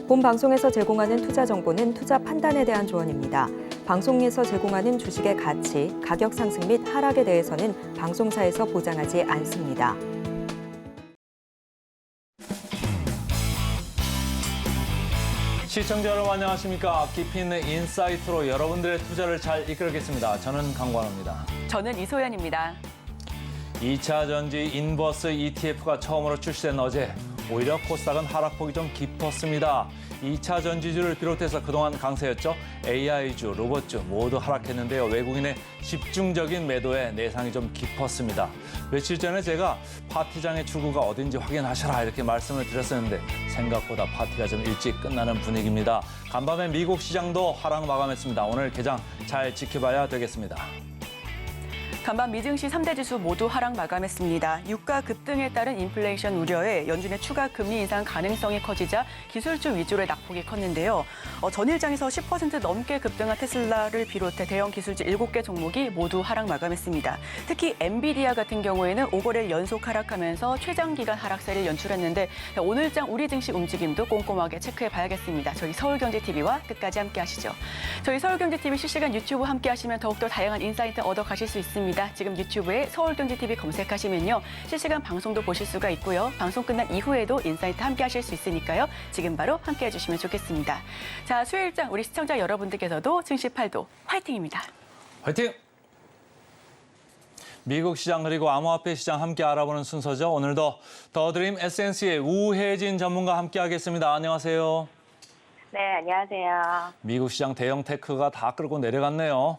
본 방송에서 제공하는 투자 정보는 투자 판단에 대한 조언입니다. 방송에서 제공하는 주식의 가치, 가격 상승 및 하락에 대해서는 방송사에서 보장하지 않습니다. 시청자 여러분 안녕하십니까? 깊이 있는 인사이트로 여러분들의 투자를 잘 이끌겠습니다. 저는 강관호입니다. 저는 이소연입니다. 2차 전지 인버스 ETF가 처음으로 출시된 어제 오히려 코스닥은 하락폭이 좀 깊었습니다. 2차 전지주를 비롯해서 그동안 강세였죠. AI주, 로봇주 모두 하락했는데요. 외국인의 집중적인 매도에 내상이 좀 깊었습니다. 며칠 전에 제가 파티장의 출구가 어딘지 확인하셔라 이렇게 말씀을 드렸었는데 생각보다 파티가 좀 일찍 끝나는 분위기입니다. 간밤에 미국 시장도 하락 마감했습니다. 오늘 개장 잘 지켜봐야 되겠습니다. 간밤 미증시 3대 지수 모두 하락 마감했습니다. 유가 급등에 따른 인플레이션 우려에 연준의 추가 금리 인상 가능성이 커지자 기술주 위주로의 낙폭이 컸는데요. 전일장에서 10% 넘게 급등한 테슬라를 비롯해 대형 기술주 7개 종목이 모두 하락 마감했습니다. 특히 엔비디아 같은 경우에는 5거래일 연속 하락하면서 최장기간 하락세를 연출했는데 오늘장 우리 증시 움직임도 꼼꼼하게 체크해봐야겠습니다. 저희 서울경제TV와 끝까지 함께 하시죠. 저희 서울경제TV 실시간 유튜브 함께 하시면 더욱더 다양한 인사이트 얻어가실 수 있습니다. 지금 유튜브에 서울경제TV 검색하시면요. 실시간 방송도 보실 수가 있고요. 방송 끝난 이후에도 인사이트 함께 하실 수 있으니까요. 지금 바로 함께 해주시면 좋겠습니다. 자, 수요일장 우리 시청자 여러분들께서도 증시 팔도 화이팅입니다. 화이팅! 미국 시장 그리고 암호화폐 시장 함께 알아보는 순서죠. 오늘도 더드림 에센스의 우혜진 전문가 함께 하겠습니다. 안녕하세요. 네, 안녕하세요. 미국 시장 대형 테크가 다 끌고 내려갔네요.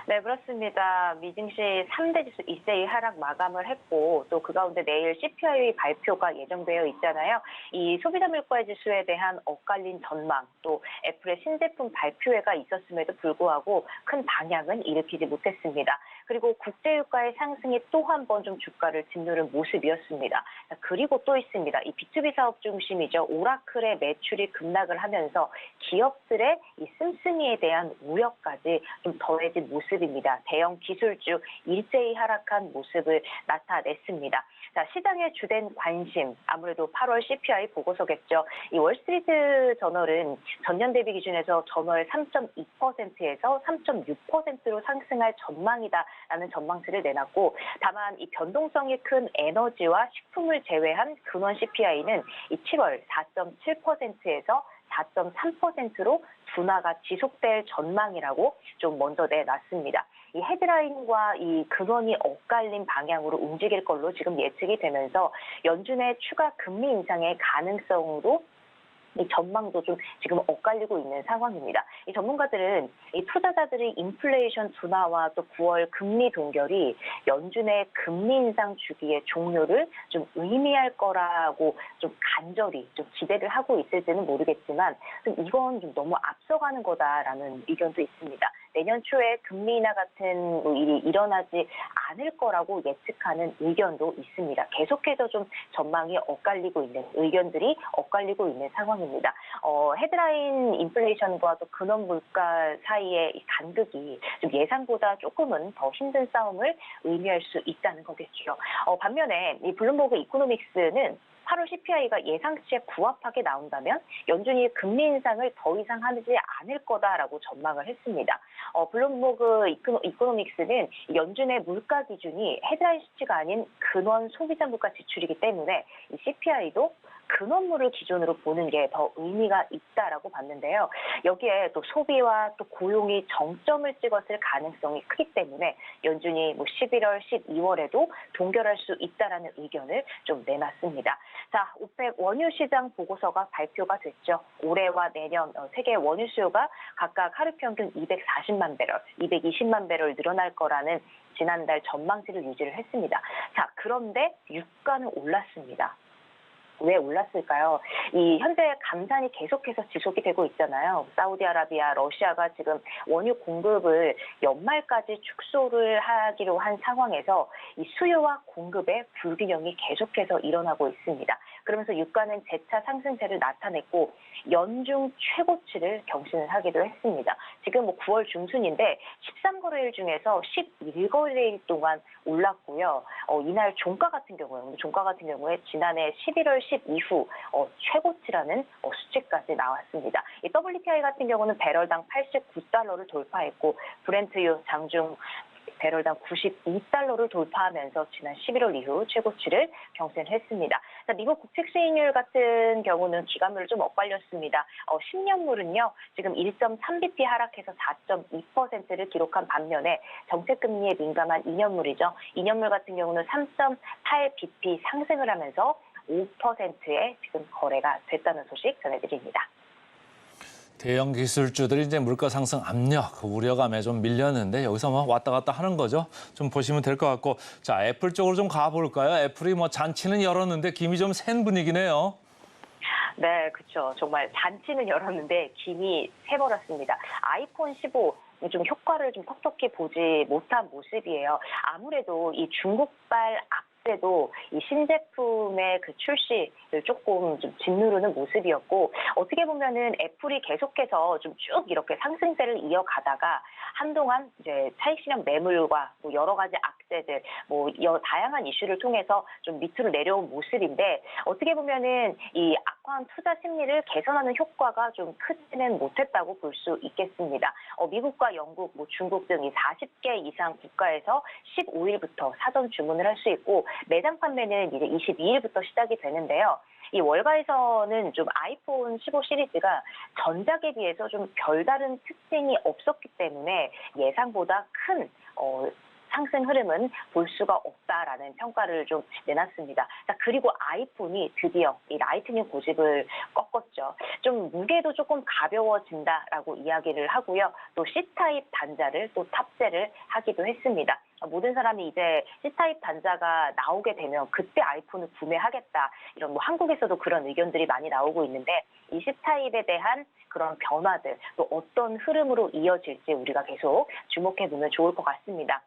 네, 그렇습니다. 미증시 3대 지수 이세이 하락 마감을 했고 또 그 가운데 내일 CPI 발표가 예정되어 있잖아요. 이 소비자 물가 지수에 대한 엇갈린 전망, 또 애플의 신제품 발표회가 있었음에도 불구하고 큰 방향은 일으키지 못했습니다. 그리고 국제유가의 상승이 또 한 번 좀 주가를 짓누른 모습이었습니다. 그리고 또 있습니다. 이 B2B 사업 중심이죠. 오라클의 매출이 급락을 하면서 기업들의 이 씀씀이에 대한 우려까지 좀 더해진 모습입니다. 대형 기술주 일제히 하락한 모습을 나타냈습니다. 자, 시장의 주된 관심, 아무래도 8월 CPI 보고서겠죠. 이 월스트리트 저널은 전년 대비 기준에서 전월 3.2%에서 3.6%로 상승할 전망이다라는 전망치를 내놨고, 다만 이 변동성이 큰 에너지와 식품을 제외한 근원 CPI는 이 7월 4.7%에서 4.3%로 둔화가 지속될 전망이라고 좀 먼저 내놨습니다. 이 헤드라인과 이 근원이 엇갈린 방향으로 움직일 걸로 지금 예측이 되면서 연준의 추가 금리 인상의 가능성으로 이 전망도 좀 지금 엇갈리고 있는 상황입니다. 이 전문가들은 이 투자자들의 인플레이션 둔화와 또 9월 금리 동결이 연준의 금리 인상 주기의 종료를 좀 의미할 거라고 좀 간절히 좀 기대를 하고 있을지는 모르겠지만 좀 이건 좀 너무 앞서가는 거다라는 의견도 있습니다. 내년 초에 금리 인하 같은 일이 일어나지 않을 거라고 예측하는 의견도 있습니다. 계속해서 좀 전망이 엇갈리고 있는 의견들이 엇갈리고 있는 상황입니다. 헤드라인 인플레이션과 또 근원 물가 사이의 이 간극이 좀 예상보다 조금은 더 힘든 싸움을 의미할 수 있다는 거겠죠. 반면에 이 블룸버그 이코노믹스는 8월 CPI가 예상치에 부합하게 나온다면 연준이 금리 인상을 더 이상 하지 않을 거다라고 전망을 했습니다. 블룸버그 이코노믹스는 연준의 물가 기준이 헤드라인 수치가 아닌 근원 소비자 물가 지출이기 때문에 이 CPI도 근원물을 기준으로 보는 게 더 의미가 있다라고 봤는데요. 여기에 또 소비와 또 고용이 정점을 찍었을 가능성이 크기 때문에 연준이 11월, 12월에도 동결할 수 있다라는 의견을 좀 내놨습니다. 자, 오펙 원유 시장 보고서가 발표가 됐죠. 올해와 내년 세계 원유 수요가 각각 하루 평균 240만 배럴, 220만 배럴 늘어날 거라는 지난달 전망치를 유지를 했습니다. 자, 그런데 유가는 올랐습니다. 왜 올랐을까요? 이 현재 감산이 계속해서 지속이 되고 있잖아요. 사우디아라비아, 러시아가 지금 원유 공급을 연말까지 축소를 하기로 한 상황에서 이 수요와 공급의 불균형이 계속해서 일어나고 있습니다. 그러면서 유가는 재차 상승세를 나타냈고 연중 최고치를 경신을 하기도 했습니다. 지금 뭐 9월 중순인데 13거래일 중에서 11거래일 동안 올랐고요. 이날 종가 같은 경우에 지난해 11월 10 이후 최고치라는 수치까지 나왔습니다. 이 WTI 같은 경우는 배럴당 89달러를 돌파했고 브렌트유 장중 배럴당 92달러를 돌파하면서 지난 11월 이후 최고치를 경신했습니다. 자, 미국 국채 수익률 같은 경우는 기관물을 좀 엇갈렸습니다. 10년물은요, 지금 1.3bp 하락해서 4.2%를 기록한 반면에 정책금리에 민감한 2년물이죠. 2년물 같은 경우는 3.8bp 상승을 하면서 5%에 지금 거래가 됐다는 소식 전해드립니다. 대형 기술주들이 이제 물가 상승 압력, 그 우려감에 좀 밀렸는데 여기서 뭐 왔다 갔다 하는 거죠. 좀 보시면 될 것 같고. 자, 애플 쪽으로 좀 가볼까요? 애플이 뭐 잔치는 열었는데 김이 좀 센 분위기네요. 네, 그렇죠. 정말 잔치는 열었는데 김이 새버렸습니다. 아이폰 15 좀 효과를 좀 톡톡히 보지 못한 모습이에요. 아무래도 이 중국발 악재도 이 신제품의 그 출시를 조금 좀 짓누르는 모습이었고, 어떻게 보면은 애플이 계속해서 좀 쭉 이렇게 상승세를 이어가다가 한동안 이제 차익 실현 매물과 뭐 여러 가지 악재들, 뭐 다양한 이슈를 통해서 좀 밑으로 내려온 모습인데, 어떻게 보면은 이 악화한 투자 심리를 개선하는 효과가 좀 크지는 못했다고 볼 수 있겠습니다. 미국과 영국, 뭐 중국 등 이 40개 이상 국가에서 15일부터 사전 주문을 할 수 있고, 매장 판매는 이제 22일부터 시작이 되는데요. 이 월가에서는 좀 아이폰 15 시리즈가 전작에 비해서 좀 별다른 특징이 없었기 때문에 예상보다 큰 상승 흐름은 볼 수가 없다라는 평가를 좀 내놨습니다. 자, 그리고 아이폰이 드디어 이 라이트닝 고집을 꺾었죠. 좀 무게도 조금 가벼워진다라고 이야기를 하고요. 또 C타입 단자를 또 탑재를 하기도 했습니다. 모든 사람이 이제 C타입 단자가 나오게 되면 그때 아이폰을 구매하겠다. 이런 뭐 한국에서도 그런 의견들이 많이 나오고 있는데, 이 C타입에 대한 그런 변화들, 또 어떤 흐름으로 이어질지 우리가 계속 주목해보면 좋을 것 같습니다.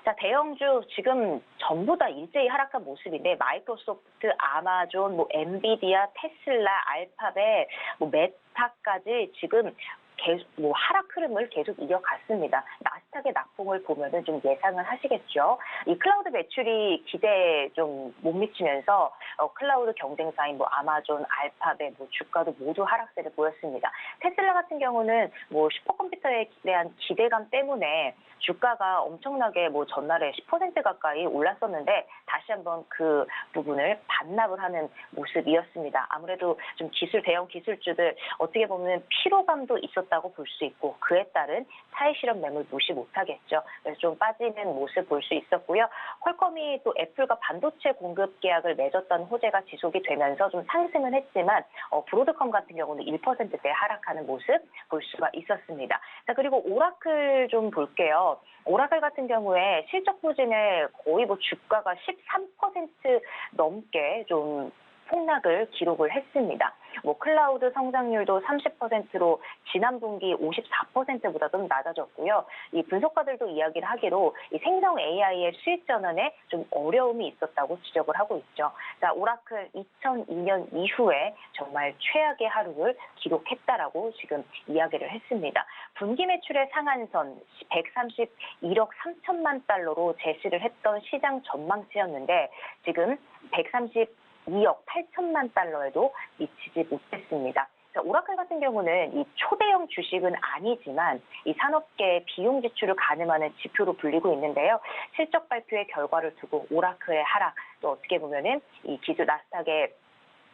자, 대형주 지금 전부 다 일제히 하락한 모습인데, 마이크로소프트, 아마존, 뭐 엔비디아, 테슬라, 알파벳, 뭐 메타까지 지금 계속 뭐 하락 흐름을 계속 이어갔습니다. 나스닥의 낙폭을 보면은 좀 예상을 하시겠죠. 이 클라우드 매출이 기대에 좀 못 미치면서 클라우드 경쟁사인 뭐 아마존, 알파벳, 뭐 주가도 모두 하락세를 보였습니다. 테슬라 같은 경우는 뭐 슈퍼컴퓨터에 대한 기대감 때문에 주가가 엄청나게 뭐 전날에 10% 가까이 올랐었는데 다시 한번 그 부분을 반납을 하는 모습이었습니다. 아무래도 좀 대형 기술주들 어떻게 보면 피로감도 있었다고 볼 수 있고, 그에 따른 차익 실현 매물 무시 못하겠죠. 그래서 좀 빠지는 모습 볼 수 있었고요. 퀄컴이 또 애플과 반도체 공급 계약을 맺었던 호재가 지속이 되면서 좀 상승은 했지만 브로드컴 같은 경우는 1%대 하락하는 모습 볼 수가 있었습니다. 자, 그리고 오라클 좀 볼게요. 오라클 같은 경우에 실적 부진에 거의 뭐 주가가 13% 넘게 좀 폭락을 기록을 했습니다. 뭐 클라우드 성장률도 30%로 지난 분기 54%보다 좀 낮아졌고요. 이 분석가들도 이야기를 하기로 이 생성 AI의 수익 전환에 좀 어려움이 있었다고 지적을 하고 있죠. 자, 오라클 2002년 이후에 정말 최악의 하루를 기록했다라고 지금 이야기를 했습니다. 분기 매출의 상한선 131억 3천만 달러로 제시를 했던 시장 전망치였는데, 지금 132억 8천만 달러에도 미치지 못했습니다. 오라클 같은 경우는 이 초대형 주식은 아니지만 이 산업계의 비용 지출을 가늠하는 지표로 불리고 있는데요. 실적 발표의 결과를 두고 오라클의 하락, 또 어떻게 보면은 이 기술 나스닥의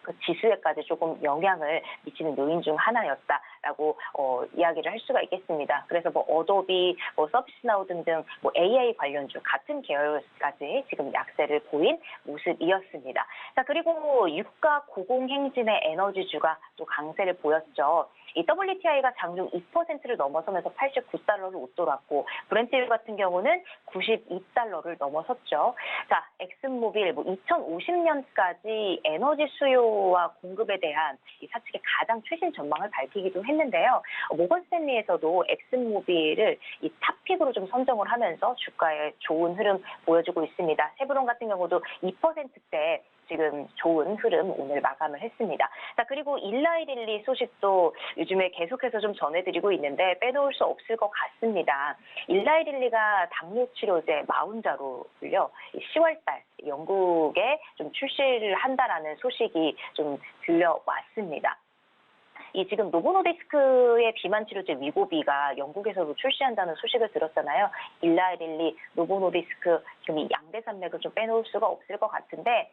그 지수에까지 조금 영향을 미치는 요인 중 하나였다라고 이야기를 할 수가 있겠습니다. 그래서 뭐 어도비, 뭐 서비스나우 등등 뭐 AI 관련주 같은 계열까지 지금 약세를 보인 모습이었습니다. 자, 그리고 유가 고공행진의 에너지주가 또 강세를 보였죠. 이 WTI가 장중 2%를 넘어서면서 89달러를 웃돌았고, 브렌트유 같은 경우는 92달러를 넘어섰죠. 자, 엑슨모빌 뭐 2050년까지 에너지 수요와 공급에 대한 이 사측의 가장 최신 전망을 밝히기도 했는데요. 모건스탠리에서도 엑슨모빌을 이 탑픽으로 좀 선정을 하면서 주가에 좋은 흐름 보여주고 있습니다. 쉐브론 같은 경우도 2%대 지금 좋은 흐름 오늘 마감을 했습니다. 자, 그리고 일라이릴리 소식도 요즘에 계속해서 좀 전해드리고 있는데 빼놓을 수 없을 것 같습니다. 일라이릴리가 당뇨 치료제 마운자로를요, 10월달 영국에 좀 출시를 한다라는 소식이 좀 들려왔습니다. 이 지금 노보노디스크의 비만 치료제 위고비가 영국에서도 출시한다는 소식을 들었잖아요. 일라이릴리, 노보노디스크 지금 이 양대 산맥을 좀 빼놓을 수가 없을 것 같은데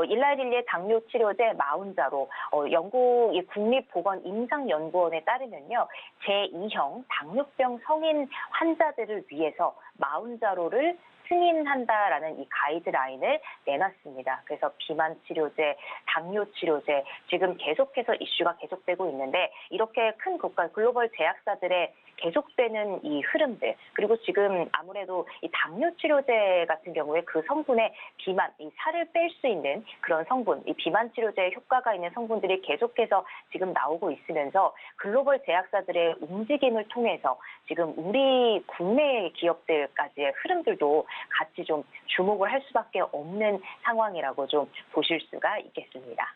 일라이릴리의 당뇨 치료제 마운자로 영국 이 국립보건임상연구원에 따르면요, 제2형 당뇨병 성인 환자들을 위해서 마운자로를 승인한다라는 이 가이드라인을 내놨습니다. 그래서 비만 치료제, 당뇨 치료제 지금 계속해서 이슈가 계속되고 있는데 이렇게 큰 국가 글로벌 제약사들의 계속되는 이 흐름들, 그리고 지금 아무래도 이 당뇨 치료제 같은 경우에 그 성분에 비만, 이 살을 뺄 수 있는 그런 성분, 이 비만 치료제에 효과가 있는 성분들이 계속해서 지금 나오고 있으면서 글로벌 제약사들의 움직임을 통해서 지금 우리 국내 기업들까지의 흐름들도 같이 좀 주목을 할 수밖에 없는 상황이라고 좀 보실 수가 있겠습니다.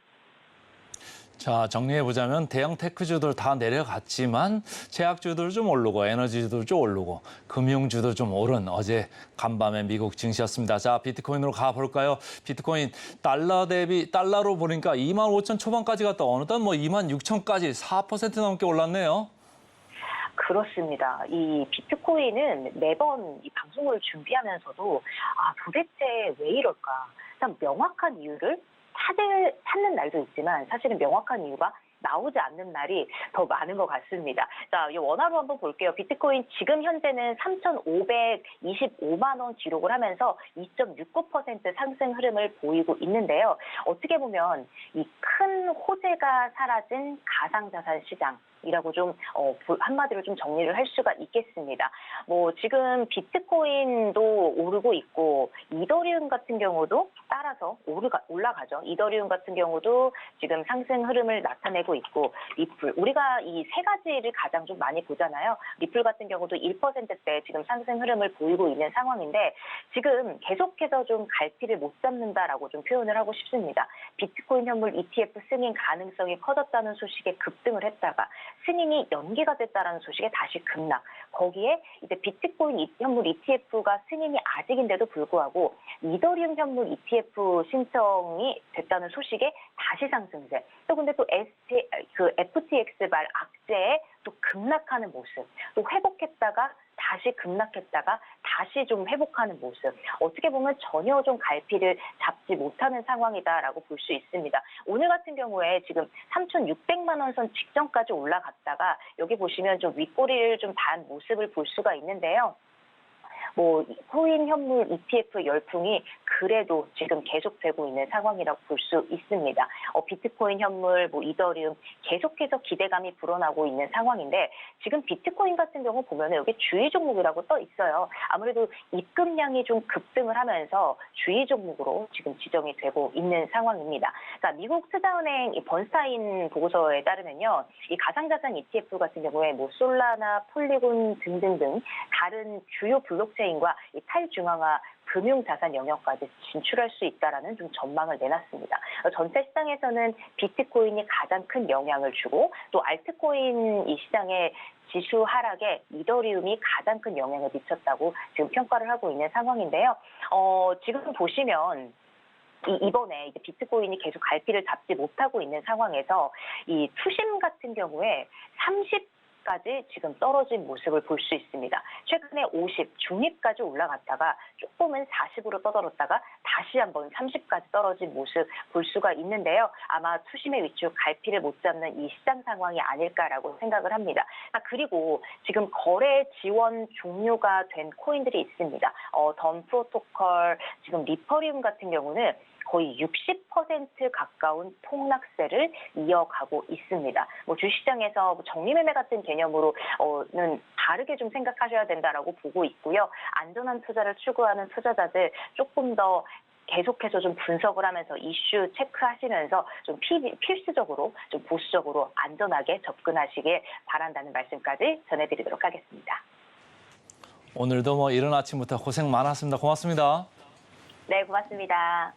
자, 정리해보자면 대형 테크주들 다 내려갔지만 제약주들 좀 오르고 에너지주들 좀 오르고 금융주도 좀 오른 어제 간밤의 미국 증시였습니다. 자, 비트코인으로 가볼까요? 비트코인 달러 대비 달러로 보니까 25,000 초반까지 갔다 어느덧 26,000까지 4% 넘게 올랐네요. 그렇습니다. 이 비트코인은 매번 이 방송을 준비하면서도 도대체 왜 이럴까? 참 명확한 이유를 찾는 날도 있지만 사실은 명확한 이유가 나오지 않는 날이 더 많은 것 같습니다. 자, 이 원화로 한번 볼게요. 비트코인 지금 현재는 3,525만 원 기록을 하면서 2.69% 상승 흐름을 보이고 있는데요. 어떻게 보면 이 큰 호재가 사라진 가상자산 시장이라고 좀 한마디로 좀 정리를 할 수가 있겠습니다. 지금 비트코인도 오르고 있고 이더리움 같은 경우도 따라서 올라가죠. 이더리움 같은 경우도 지금 상승 흐름을 나타내고 있고 리플, 우리가 이 세 가지를 가장 좀 많이 보잖아요. 리플 같은 경우도 1%대 지금 상승 흐름을 보이고 있는 상황인데 지금 계속해서 좀 갈피를 못 잡는다라고 좀 표현을 하고 싶습니다. 비트코인 현물 ETF 승인 가능성이 커졌다는 소식에 급등을 했다가 승인이 연기가 됐다라는 소식에 다시 급락. 거기에 이제 비트코인 현물 ETF가 승인이 아직인데도 불구하고 이더리움 현물 ETF 신청이 됐다는 소식에 다시 상승세. 또 근데 또 FTX발 악재에 또 급락하는 모습. 또 회복했다가 다시 급락했다가 다시 좀 회복하는 모습. 어떻게 보면 전혀 좀 갈피를 잡지 못하는 상황이다라고 볼 수 있습니다. 오늘 같은 경우에 지금 3,600만 원 선 직전까지 올라갔다가 여기 보시면 좀 윗꼬리를 좀 단 모습을 볼 수가 있는데요. 코인 현물 ETF 열풍이 그래도 지금 계속되고 있는 상황이라고 볼 수 있습니다. 비트코인 현물, 이더리움 계속해서 기대감이 불어나고 있는 상황인데 지금 비트코인 같은 경우 보면 여기 주의 종목이라고 떠 있어요. 아무래도 입금량이 좀 급등을 하면서 주의 종목으로 지금 지정이 되고 있는 상황입니다. 그러니까 미국 투자은행 번스타인 보고서에 따르면요, 이 가상자산 ETF 같은 경우에 솔라나 폴리곤 등등등 다른 주요 블록체인과 이 탈중앙화 금융자산 영역까지 진출할 수 있다라는 좀 전망을 내놨습니다. 전체 시장에서는 비트코인이 가장 큰 영향을 주고 또 알트코인 이 시장의 지수 하락에 이더리움이 가장 큰 영향을 미쳤다고 지금 평가를 하고 있는 상황인데요. 지금 보시면 이번에 이제 비트코인이 계속 갈피를 잡지 못하고 있는 상황에서 이 투심 같은 경우에 30까지 지금 떨어진 모습을 볼 수 있습니다. 최근에 50 중립까지 올라갔다가 조금은 40으로 떠들었다가 다시 한번 30까지 떨어진 모습 볼 수가 있는데요. 아마 투심의 위축 갈피를 못 잡는 이 시장 상황이 아닐까라고 생각을 합니다. 그리고 지금 거래 지원 종료가 된 코인들이 있습니다. 던 프로토콜, 지금 리퍼리움 같은 경우는 거의 60% 가까운 폭락세를 이어가고 있습니다. 주식시장에서 정리매매 같은 개념으로는 다르게 좀 생각하셔야 된다라고 보고 있고요. 안전한 투자를 추구하는 투자자들 조금 더 계속해서 좀 분석을 하면서 이슈 체크하시면서 좀 필수적으로 좀 보수적으로 안전하게 접근하시길 바란다는 말씀까지 전해드리도록 하겠습니다. 오늘도 이른 아침부터 고생 많았습니다. 고맙습니다. 네, 고맙습니다.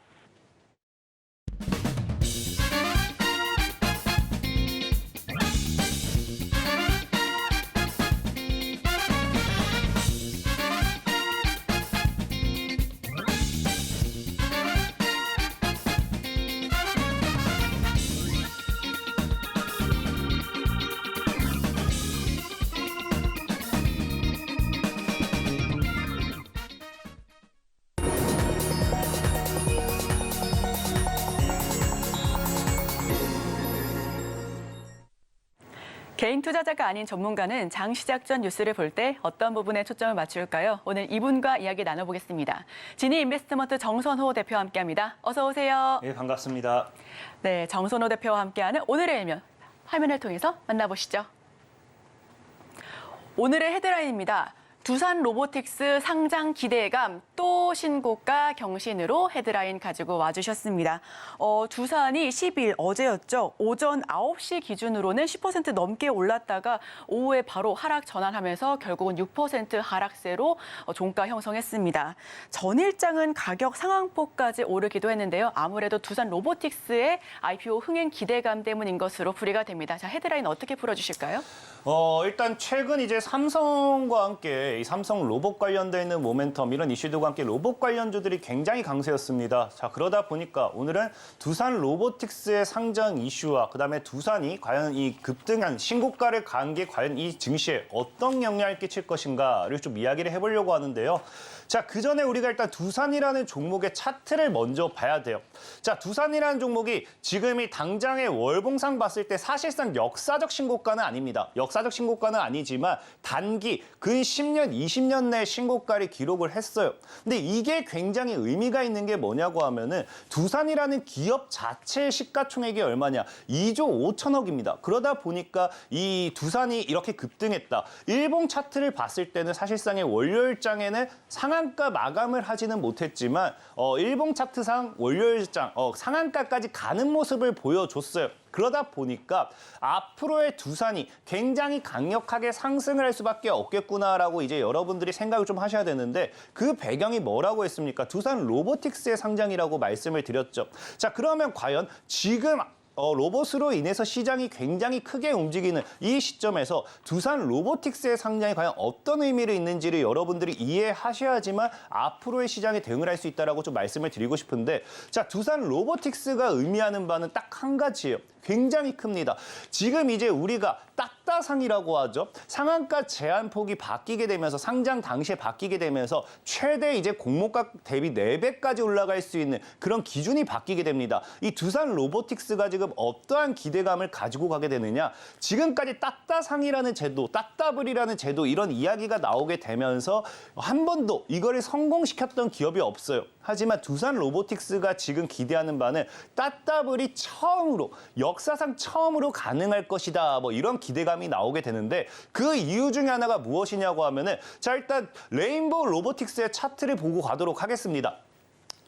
개인 투자자가 아닌 전문가는 장 시작 전 뉴스를 볼 때 어떤 부분에 초점을 맞출까요? 오늘 이분과 이야기 나눠보겠습니다. 지니 인베스트먼트 정선호 대표와 함께합니다. 어서 오세요. 네, 반갑습니다. 네, 정선호 대표와 함께하는 오늘의 일면 화면을 통해서 만나보시죠. 오늘의 헤드라인입니다. 두산 로보틱스 상장 기대감 또 신고가 경신으로 헤드라인 가지고 와주셨습니다. 두산이 10일 어제였죠. 오전 9시 기준으로는 10% 넘게 올랐다가 오후에 바로 하락 전환하면서 결국은 6% 하락세로 종가 형성했습니다. 전일장은 가격 상한폭까지 오르기도 했는데요. 아무래도 두산 로보틱스의 IPO 흥행 기대감 때문인 것으로 풀이가 됩니다. 자, 헤드라인 어떻게 풀어주실까요? 일단 최근 이제 삼성과 함께 이 삼성 로봇 관련돼 있는 모멘텀 이런 이슈들과 함께 로봇 관련주들이 굉장히 강세였습니다. 자, 그러다 보니까 오늘은 두산 로보틱스의 상장 이슈와 그다음에 두산이 과연 이 급등한 신고가를 간 게 과연 이 증시에 어떤 영향을 끼칠 것인가를 좀 이야기를 해보려고 하는데요. 자, 그 전에 우리가 일단 두산이라는 종목의 차트를 먼저 봐야 돼요. 자, 두산이라는 종목이 지금이 당장의 월봉상 봤을 때 사실상 역사적 신고가는 아닙니다. 역사적 신고가는 아니지만 단기 근 10년, 20년 내 신고가를 기록을 했어요. 근데 이게 굉장히 의미가 있는 게 뭐냐고 하면은 두산이라는 기업 자체의 시가총액이 얼마냐? 2조 5천억입니다. 그러다 보니까 이 두산이 이렇게 급등했다. 일봉 차트를 봤을 때는 사실상의 월요일장에는 상한가 마감을 하지는 못했지만 일봉 차트상 월요일장 상한가까지 가는 모습을 보여줬어요. 그러다 보니까 앞으로의 두산이 굉장히 강력하게 상승을 할 수밖에 없겠구나라고 이제 여러분들이 생각을 좀 하셔야 되는데 그 배경이 뭐라고 했습니까? 두산 로보틱스의 상장이라고 말씀을 드렸죠. 자, 그러면 과연 지금 로봇으로 인해서 시장이 굉장히 크게 움직이는 이 시점에서 두산 로보틱스의 상장이 과연 어떤 의미를 있는지를 여러분들이 이해하셔야지만 앞으로의 시장에 대응을 할 수 있다라고 좀 말씀을 드리고 싶은데, 자, 두산 로보틱스가 의미하는 바는 딱 한 가지예요. 굉장히 큽니다. 지금 이제 우리가 딱따상이라고 하죠. 상한가 제한폭이 바뀌게 되면서 상장 당시에 바뀌게 되면서 최대 이제 공모가 대비 4배까지 올라갈 수 있는 그런 기준이 바뀌게 됩니다. 이 두산 로보틱스가 지금 어떠한 기대감을 가지고 가게 되느냐. 지금까지 딱따상이라는 제도, 딱따블이라는 제도 이런 이야기가 나오게 되면서 한 번도 이거를 성공시켰던 기업이 없어요. 하지만 두산 로보틱스가 지금 기대하는 바는 따따블이 역사상 처음으로 가능할 것이다. 뭐 이런 기대감이 나오게 되는데 그 이유 중에 하나가 무엇이냐고 하면은 자, 일단 레인보우 로보틱스의 차트를 보고 가도록 하겠습니다.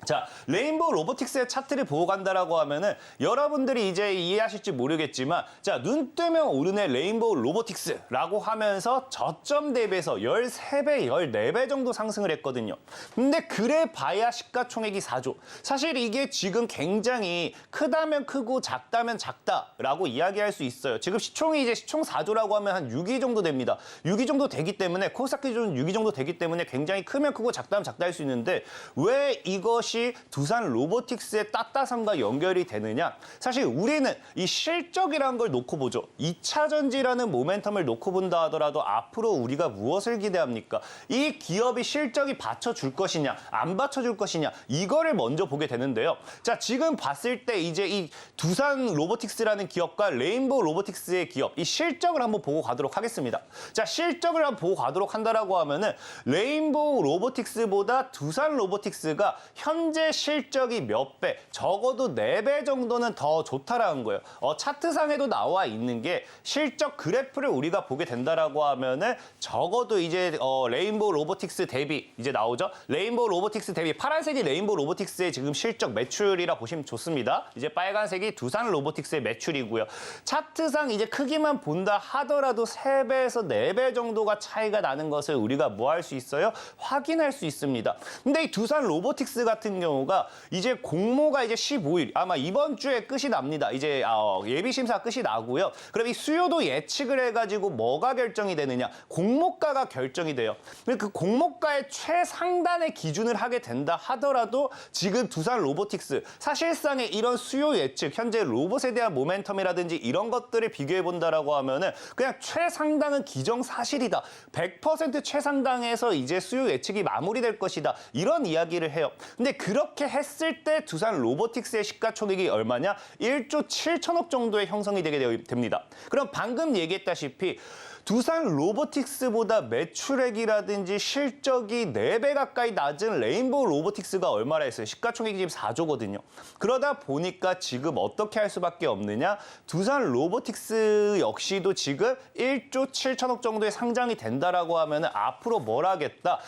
자, 레인보우 로보틱스의 차트를 보고 간다라고 하면은 여러분들이 이제 이해하실지 모르겠지만 자, 눈 뜨면 오르네 레인보우 로보틱스라고 하면서 저점 대비해서 13배, 14배 정도 상승을 했거든요. 근데 그래 봐야 시가총액이 4조. 사실 이게 지금 굉장히 크다면 크고 작다면 작다라고 이야기할 수 있어요. 지금 시총이 이제 시총 4조라고 하면 한 6위 정도 됩니다. 6위 정도 되기 때문에 코스닥 기준 6위 정도 되기 때문에 굉장히 크면 크고 작다면 작다 할 수 있는데 왜 이것이 두산 로보틱스의 따따상과 연결이 되느냐? 사실 우리는 이 실적이라는 걸 놓고 보죠. 2차 전지라는 모멘텀을 놓고 본다 하더라도 앞으로 우리가 무엇을 기대합니까? 이 기업이 실적이 받쳐줄 것이냐, 안 받쳐줄 것이냐, 이거를 먼저 보게 되는데요. 자, 지금 봤을 때 이제 이 두산 로보틱스라는 기업과 레인보우 로보틱스의 기업, 이 실적을 한번 보고 가도록 하겠습니다. 자, 실적을 한번 보고 가도록 한다라고 하면은 레인보우 로보틱스보다 두산 로보틱스가 현재 실적이 몇 배, 적어도 4배 정도는 더 좋다라는 거예요. 차트상에도 나와 있는 게 실적 그래프를 우리가 보게 된다라고 하면은 적어도 이제 레인보우 로보틱스 대비 이제 나오죠. 레인보우 로보틱스 대비 파란색이 레인보우 로보틱스의 지금 실적 매출이라 보시면 좋습니다. 이제 빨간색이 두산 로보틱스의 매출이고요. 차트상 이제 크기만 본다 하더라도 3배에서 4배 정도가 차이가 나는 것을 우리가 뭐 할 수 있어요? 확인할 수 있습니다. 근데 이 두산 로보틱스 같은 경우가 이제 공모가 이제 15일 아마 이번 주에 끝이 납니다. 이제 예비 심사 끝이 나고요. 그럼 이 수요도 예측을 해가지고 뭐가 결정이 되느냐? 공모가가 결정이 돼요. 그 공모가의 최상단의 기준을 하게 된다 하더라도 지금 두산 로보틱스 사실상의 이런 수요 예측, 현재 로봇에 대한 모멘텀이라든지 이런 것들을 비교해 본다라고 하면은 그냥 최상단은 기정사실이다. 100% 최상단에서 이제 수요 예측이 마무리될 것이다. 이런 이야기를 해요. 근데 그렇게 했을 때 두산 로보틱스의 시가총액이 얼마냐? 1조 7천억 정도의 형성이 되게 됩니다. 그럼 방금 얘기했다시피 두산 로보틱스보다 매출액이라든지 실적이 4배 가까이 낮은 레인보우 로보틱스가 얼마나 했어요? 시가총액이 지금 4조거든요. 그러다 보니까 지금 어떻게 할 수밖에 없느냐? 두산 로보틱스 역시도 지금 1조 7천억 정도의 상장이 된다라고 하면 앞으로 뭘 하겠다?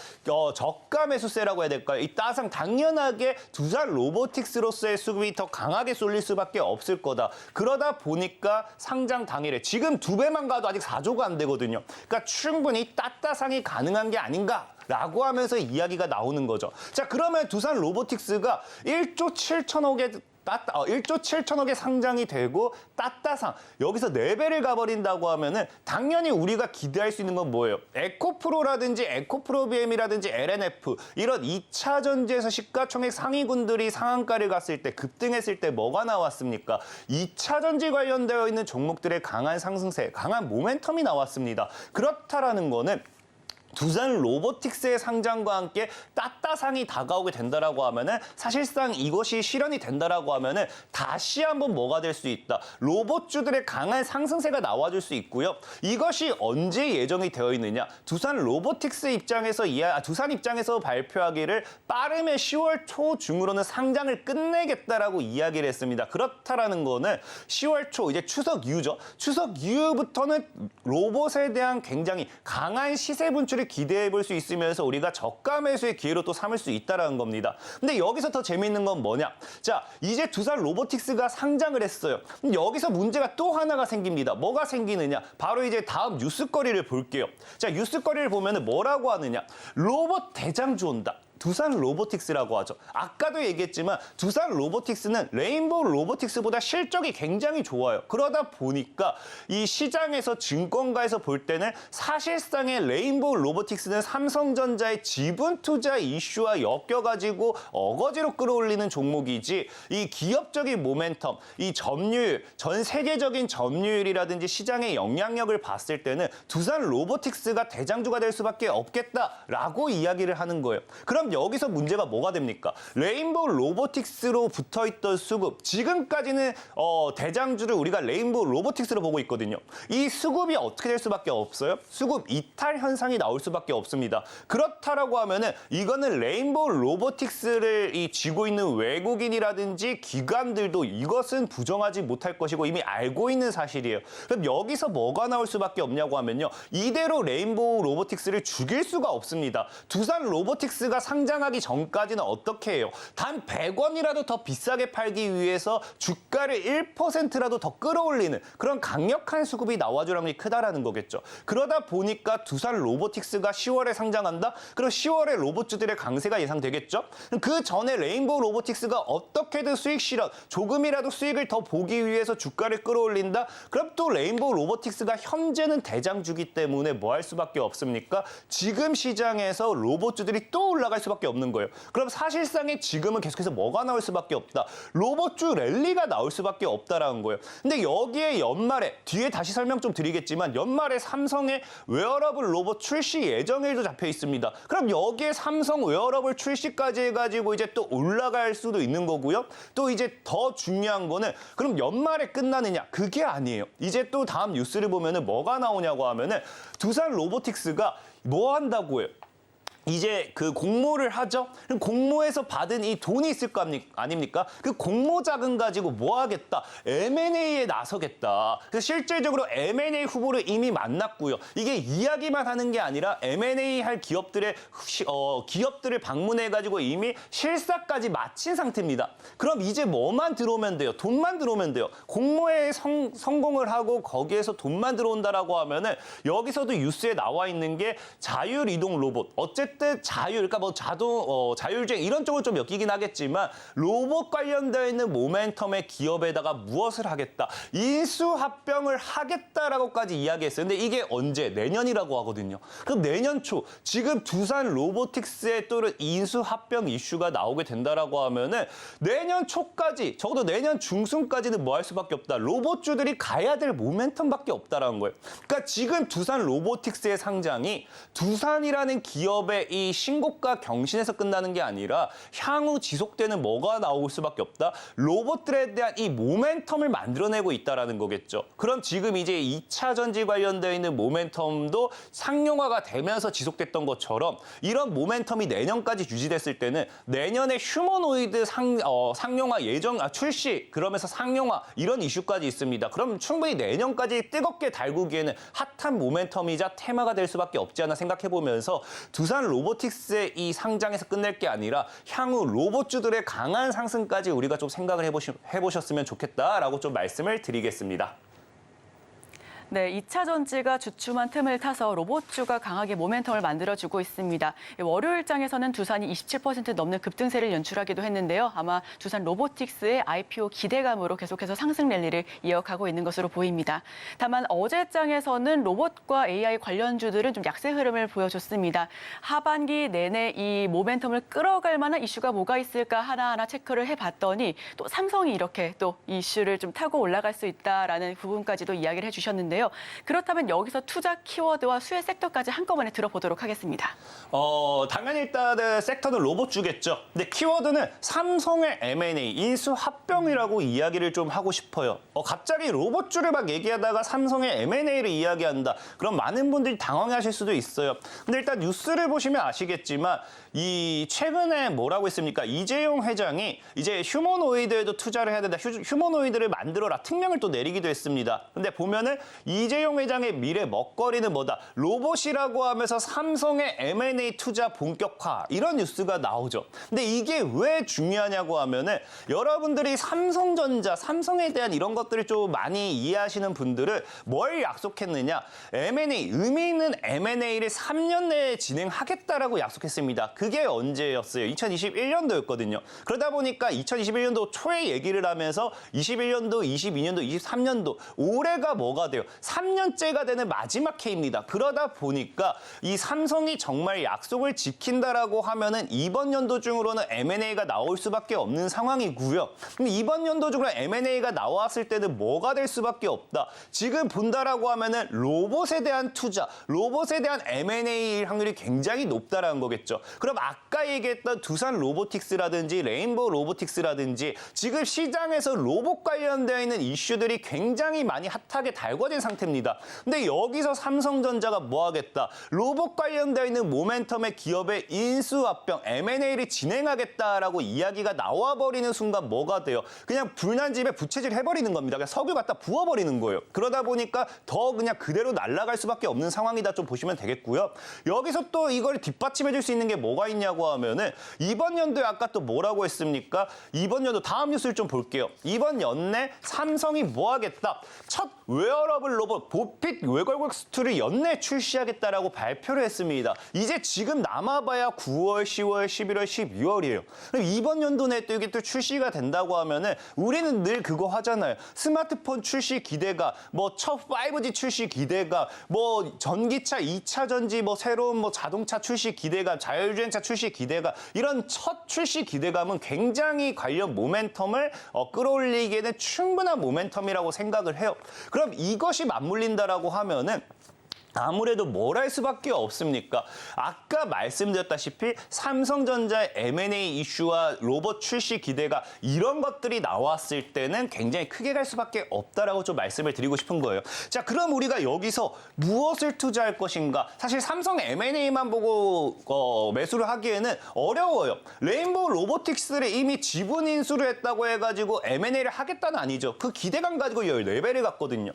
저가 매수세라고 해야 될까요? 이 따상 당연하게 두산 로보틱스로서의 수급이 더 강하게 쏠릴 수밖에 없을 거다. 그러다 보니까 상장 당일에 지금 2배만 가도 아직 4조가 안 되거든요. 그러니까 충분히 따따상이 가능한 게 아닌가라고 하면서 이야기가 나오는 거죠. 자, 그러면 두산 로보틱스가 1조 7천억의 상장이 되고 따따상 여기서 4배를 가버린다고 하면은 당연히 우리가 기대할 수 있는 건 뭐예요? 에코프로라든지 에코프로비엠이라든지 LNF 이런 2차 전지에서 시가총액 상위군들이 상한가를 갔을 때 급등했을 때 뭐가 나왔습니까? 2차 전지 관련되어 있는 종목들의 강한 상승세, 강한 모멘텀이 나왔습니다. 그렇다라는 거는 두산 로보틱스의 상장과 함께 따따상이 다가오게 된다라고 하면은 사실상 이것이 실현이 된다라고 하면은 다시 한번 뭐가 될 수 있다. 로봇주들의 강한 상승세가 나와줄 수 있고요. 이것이 언제 예정이 되어 있느냐? 두산 로보틱스 입장에서 두산 입장에서 발표하기를 빠르면 10월 초 중으로는 상장을 끝내겠다라고 이야기를 했습니다. 그렇다라는 거는 10월 초 이제 추석 이후죠. 추석 이후부터는 로봇에 대한 굉장히 강한 시세 분출이 기대해 볼 수 있으면서 우리가 저가 매수의 기회로 또 삼을 수 있다라는 겁니다. 근데 여기서 더 재미있는 건 뭐냐? 자, 이제 두산 로보틱스가 상장을 했어요. 여기서 문제가 또 하나가 생깁니다. 뭐가 생기느냐? 바로 이제 다음 뉴스거리를 볼게요. 자, 뉴스거리를 보면은 뭐라고 하느냐? 로봇 대장주 온다. 두산 로보틱스라고 하죠. 아까도 얘기했지만 두산 로보틱스는 레인보우 로보틱스보다 실적이 굉장히 좋아요. 그러다 보니까 이 시장에서 증권가에서 볼 때는 사실상의 레인보우 로보틱스는 삼성전자의 지분 투자 이슈와 엮여가지고 어거지로 끌어올리는 종목이지 이 기업적인 모멘텀, 이 점유율, 전 세계적인 점유율이라든지 시장의 영향력을 봤을 때는 두산 로보틱스가 대장주가 될 수밖에 없겠다라고 이야기를 하는 거예요. 그럼 여기서 문제가 뭐가 됩니까? 레인보우 로보틱스로 붙어있던 수급, 지금까지는 대장주를 우리가 레인보우 로보틱스로 보고 있거든요. 이 수급이 어떻게 될 수밖에 없어요? 수급 이탈 현상이 나올 수밖에 없습니다. 그렇다라고 하면은 이거는 레인보우 로보틱스를 쥐고 있는 외국인이라든지 기관들도 이것은 부정하지 못할 것이고 이미 알고 있는 사실이에요. 그럼 여기서 뭐가 나올 수밖에 없냐고 하면요. 이대로 레인보우 로보틱스를 죽일 수가 없습니다. 두산 로보틱스가 상장하기 전까지는 어떻게 해요? 단 100원이라도 더 비싸게 팔기 위해서 주가를 1%라도 더 끌어올리는 그런 강력한 수급이 나와주는 게 크다라는 거겠죠. 그러다 보니까 두산 로보틱스가 10월에 상장한다? 그럼 10월에 로봇주들의 강세가 예상되겠죠? 그 전에 레인보우 로보틱스가 어떻게든 수익 실현, 조금이라도 수익을 더 보기 위해서 주가를 끌어올린다? 그럼 또 레인보우 로보틱스가 현재는 대장주기 때문에 뭐 할 수밖에 없습니까? 지금 시장에서 로봇주들이 또 올라갈 수밖에 없는 거예요. 그럼 사실상에 지금은 계속해서 뭐가 나올 수밖에 없다. 로봇주 랠리가 나올 수밖에 없다라는 거예요. 근데 여기에 연말에 뒤에 다시 설명 좀 드리겠지만 연말에 삼성의 웨어러블 로봇 출시 예정일도 잡혀 있습니다. 그럼 여기에 삼성 웨어러블 출시까지 해가지고 이제 또 올라갈 수도 있는 거고요. 또 이제 더 중요한 거는 그럼 연말에 끝나느냐? 그게 아니에요. 이제 또 다음 뉴스를 보면은 뭐가 나오냐고 하면은 두산 로보틱스가 뭐 한다고 해요? 이제 그 공모를 하죠. 그럼 공모에서 받은 이 돈이 있을 거 아닙니까? 그 공모 자금 가지고 뭐 하겠다? M&A에 나서겠다. 그래서 실질적으로 M&A 후보를 이미 만났고요. 이게 이야기만 하는 게 아니라 M&A 할 기업들을 방문해 가지고 이미 실사까지 마친 상태입니다. 그럼 이제 뭐만 들어오면 돼요? 돈만 들어오면 돼요. 공모에 성공을 하고 거기에서 돈만 들어온다라고 하면은 여기서도 뉴스에 나와 있는 게 자율 이동 로봇. 어쨌든 자율, 그러니까 뭐 자율주행 이런 쪽으로 좀 엮이긴 하겠지만 로봇 관련되어 있는 모멘텀의 기업에다가 무엇을 하겠다? 인수합병을 하겠다라고까지 이야기했어요. 근데 이게 언제? 내년이라고 하거든요. 그럼 내년 초 지금 두산 로보틱스에 또는 인수합병 이슈가 나오게 된다라고 하면은 내년 초까지 적어도 내년 중순까지는 뭐 할 수밖에 없다. 로봇주들이 가야 될 모멘텀밖에 없다라는 거예요. 그러니까 지금 두산 로보틱스의 상장이 두산이라는 기업의 기업의 이 신고가 경신에서 끝나는 게 아니라 향후 지속되는 뭐가 나올 수밖에 없다. 로봇들에 대한 이 모멘텀을 만들어내고 있다라는 거겠죠. 그럼 지금 이제 2차 전지 관련되어 있는 모멘텀도 상용화가 되면서 지속됐던 것처럼 이런 모멘텀이 내년까지 유지됐을 때는 내년에 휴머노이드 상용화 출시 그러면서 상용화 이런 이슈까지 있습니다. 그럼 충분히 내년까지 뜨겁게 달구기에는 핫한 모멘텀이자 테마가 될 수밖에 없지 않나 생각해보면서 두산 로보틱스의 이 상장에서 끝낼 게 아니라 향후 로봇주들의 강한 상승까지 우리가 좀 생각을 해보셨으면 좋겠다라고 좀 말씀을 드리겠습니다. 네, 2차 전지가 주춤한 틈을 타서 로봇주가 강하게 모멘텀을 만들어주고 있습니다. 월요일장에서는 두산이 27% 넘는 급등세를 연출하기도 했는데요. 아마 두산 로보틱스의 IPO 기대감으로 계속해서 상승 랠리를 이어가고 있는 것으로 보입니다. 다만 어제장에서는 로봇과 AI 관련주들은 좀 약세 흐름을 보여줬습니다. 하반기 내내 이 모멘텀을 끌어갈 만한 이슈가 뭐가 있을까 하나하나 체크를 해봤더니 또 삼성이 이렇게 또 이슈를 좀 타고 올라갈 수 있다라는 부분까지도 이야기를 해주셨는데요. 그렇다면 여기서 투자 키워드와 수혜 섹터까지 한꺼번에 들어보도록 하겠습니다. 당연히 일단은 섹터는 로봇주겠죠. 근데 키워드는 삼성의 M&A, 인수 합병이라고 이야기를 좀 하고 싶어요. 갑자기 로봇주를 막 얘기하다가 삼성의 M&A를 이야기한다. 그럼 많은 분들이 당황하실 수도 있어요. 근데 일단 뉴스를 보시면 아시겠지만 이 최근에 뭐라고 했습니까? 이재용 회장이 이제 휴머노이드에도 투자를 해야 된다. 휴머노이드를 만들어라. 특명을 또 내리기도 했습니다. 근데 보면은 이재용 회장의 미래 먹거리는 뭐다? 로봇이라고 하면서 삼성의 M&A 투자 본격화 이런 뉴스가 나오죠. 근데 이게 왜 중요하냐고 하면은 여러분들이 삼성전자, 삼성에 대한 이런 것들을 좀 많이 이해하시는 분들은 뭘 약속했느냐? M&A, 의미 있는 M&A를 3년 내에 진행하겠다라고 약속했습니다. 그게 언제였어요? 2021년도였거든요. 그러다 보니까 2021년도 초에 얘기를 하면서 21년도, 22년도, 23년도 올해가 뭐가 돼요? 3년째가 되는 마지막 해입니다. 그러다 보니까 이 삼성이 정말 약속을 지킨다라고 하면은 이번 연도 중으로는 M&A가 나올 수밖에 없는 상황이고요. 근데 이번 연도 중으로 M&A가 나왔을 때는 뭐가 될 수밖에 없다. 지금 본다라고 하면은 로봇에 대한 투자, 로봇에 대한 M&A 확률이 굉장히 높다라는 거겠죠. 그럼 아까 얘기했던 두산 로보틱스라든지 레인보우 로보틱스라든지 지금 시장에서 로봇 관련되어 있는 이슈들이 굉장히 많이 핫하게 달궈진 상태입니다. 근데 여기서 삼성전자가 뭐 하겠다? 로봇 관련되어 있는 모멘텀의 기업의 인수합병, M&A를 진행하겠다라고 이야기가 나와버리는 순간 뭐가 돼요? 그냥 불난 집에 부채질 해버리는 겁니다. 그냥 석유 갖다 부어버리는 거예요. 그러다 보니까 더 그냥 그대로 날아갈 수밖에 없는 상황이다 좀 보시면 되겠고요. 여기서 또 이걸 뒷받침해줄 수 있는 게 뭐가 있냐고 하면은 이번 연도에 아까 또 뭐라고 했습니까? 이번 연도 다음 뉴스를 좀 볼게요. 이번 연내 삼성이 뭐 하겠다? 첫 웨어러블 로봇 보핏 웨걸웍스2를 연내 출시하겠다라고 발표를 했습니다. 이제 지금 남아봐야 9월, 10월, 11월, 12월이에요. 그럼 이번 연도 내에 또 이게 또 출시가 된다고 하면은 우리는 늘 그거 하잖아요. 스마트폰 출시 기대가, 뭐 첫 5G 출시 기대가, 뭐 전기차 2차 전지, 뭐 새로운 뭐 자동차 출시 기대가, 자율주행차 출시 기대가 이런 첫 출시 기대감은 굉장히 관련 모멘텀을 끌어올리기에는 충분한 모멘텀이라고 생각을 해요. 그럼 이것이 맞물린다라고 하면은 아무래도 뭘 할 수밖에 없습니까? 아까 말씀드렸다시피 삼성전자의 M&A 이슈와 로봇 출시 기대가 이런 것들이 나왔을 때는 굉장히 크게 갈 수밖에 없다라고 좀 말씀을 드리고 싶은 거예요. 자, 그럼 우리가 여기서 무엇을 투자할 것인가? 사실 삼성 M&A만 보고 매수를 하기에는 어려워요. 레인보우 로보틱스를 이미 지분 인수를 했다고 해가지고 M&A를 하겠다는 아니죠. 그 기대감 가지고 14배를 갔거든요.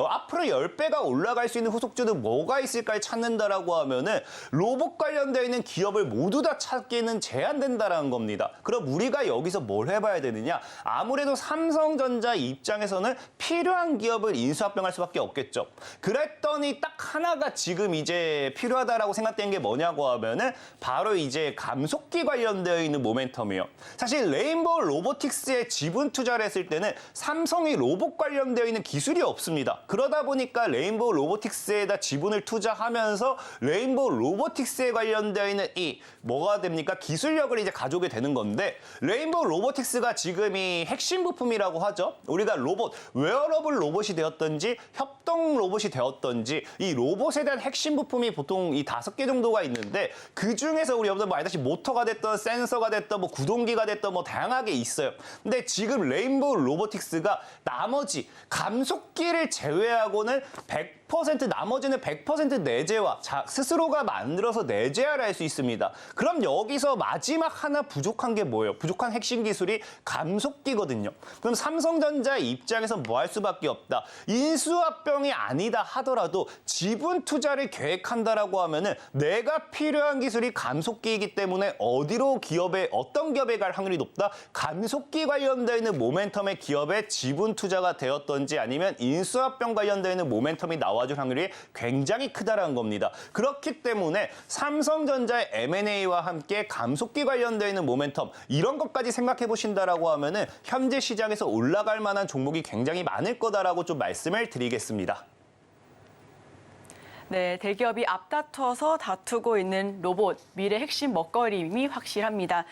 앞으로 10배가 올라갈 수 있는 후속주는 뭐가 있을까를 찾는다라고 하면은 로봇 관련되어 있는 기업을 모두 다 찾기에는 제한된다라는 겁니다. 그럼 우리가 여기서 뭘 해봐야 되느냐? 아무래도 삼성전자 입장에서는 필요한 기업을 인수합병할 수밖에 없겠죠. 그랬더니 딱 하나가 지금 이제 필요하다라고 생각되는 게 뭐냐고 하면은 바로 이제 감속기 관련되어 있는 모멘텀이에요. 사실 레인보우 로보틱스에 지분 투자를 했을 때는 삼성이 로봇 관련되어 있는 기술이 없습니다. 그러다 보니까 레인보우 로보틱스에다 지분을 투자하면서 레인보우 로보틱스에 관련되어 있는 이 뭐가 됩니까? 기술력을 이제 가져오게 되는 건데 레인보우 로보틱스가 지금 이 핵심 부품이라고 하죠. 우리가 로봇, 웨어러블 로봇이 되었던지 협동 로봇이 되었던지 이 로봇에 대한 핵심 부품이 보통 이 5개 정도가 있는데 그 중에서 우리 여러분들 뭐 알다시피 모터가 됐던 센서가 됐던 뭐 구동기가 됐던 뭐 다양하게 있어요. 근데 지금 레인보우 로보틱스가 나머지 감속기를 제외하고는 100% 나머지는 100% 내재화, 스스로가 만들어서 내재화를 할 수 있습니다. 그럼 여기서 마지막 하나 부족한 게 뭐예요? 부족한 핵심 기술이 감속기거든요. 그럼 삼성전자 입장에서 뭐 할 수밖에 없다. 인수합병이 아니다 하더라도 지분 투자를 계획한다라고 하면은 내가 필요한 기술이 감속기이기 때문에 어떤 기업에 갈 확률이 높다? 감속기 관련되어 있는 모멘텀의 기업에 지분 투자가 되었던지 아니면 인수합병 관련되어 있는 모멘텀이 나와줄 확률이 굉장히 크다라는 겁니다. 그렇기 때문에 삼성전자의 M&A와 함께 감속기 관련되어 있는 모멘텀 이런 것까지 생각해 보신다라고 하면은 현재 시장에서 올라갈 만한 종목이 굉장히 많을 거다라고 좀 말씀을 드리겠습니다. 네, 대기업이 앞다퉈서 다투고 있는 로봇, 미래 핵심 먹거림이 확실합니다.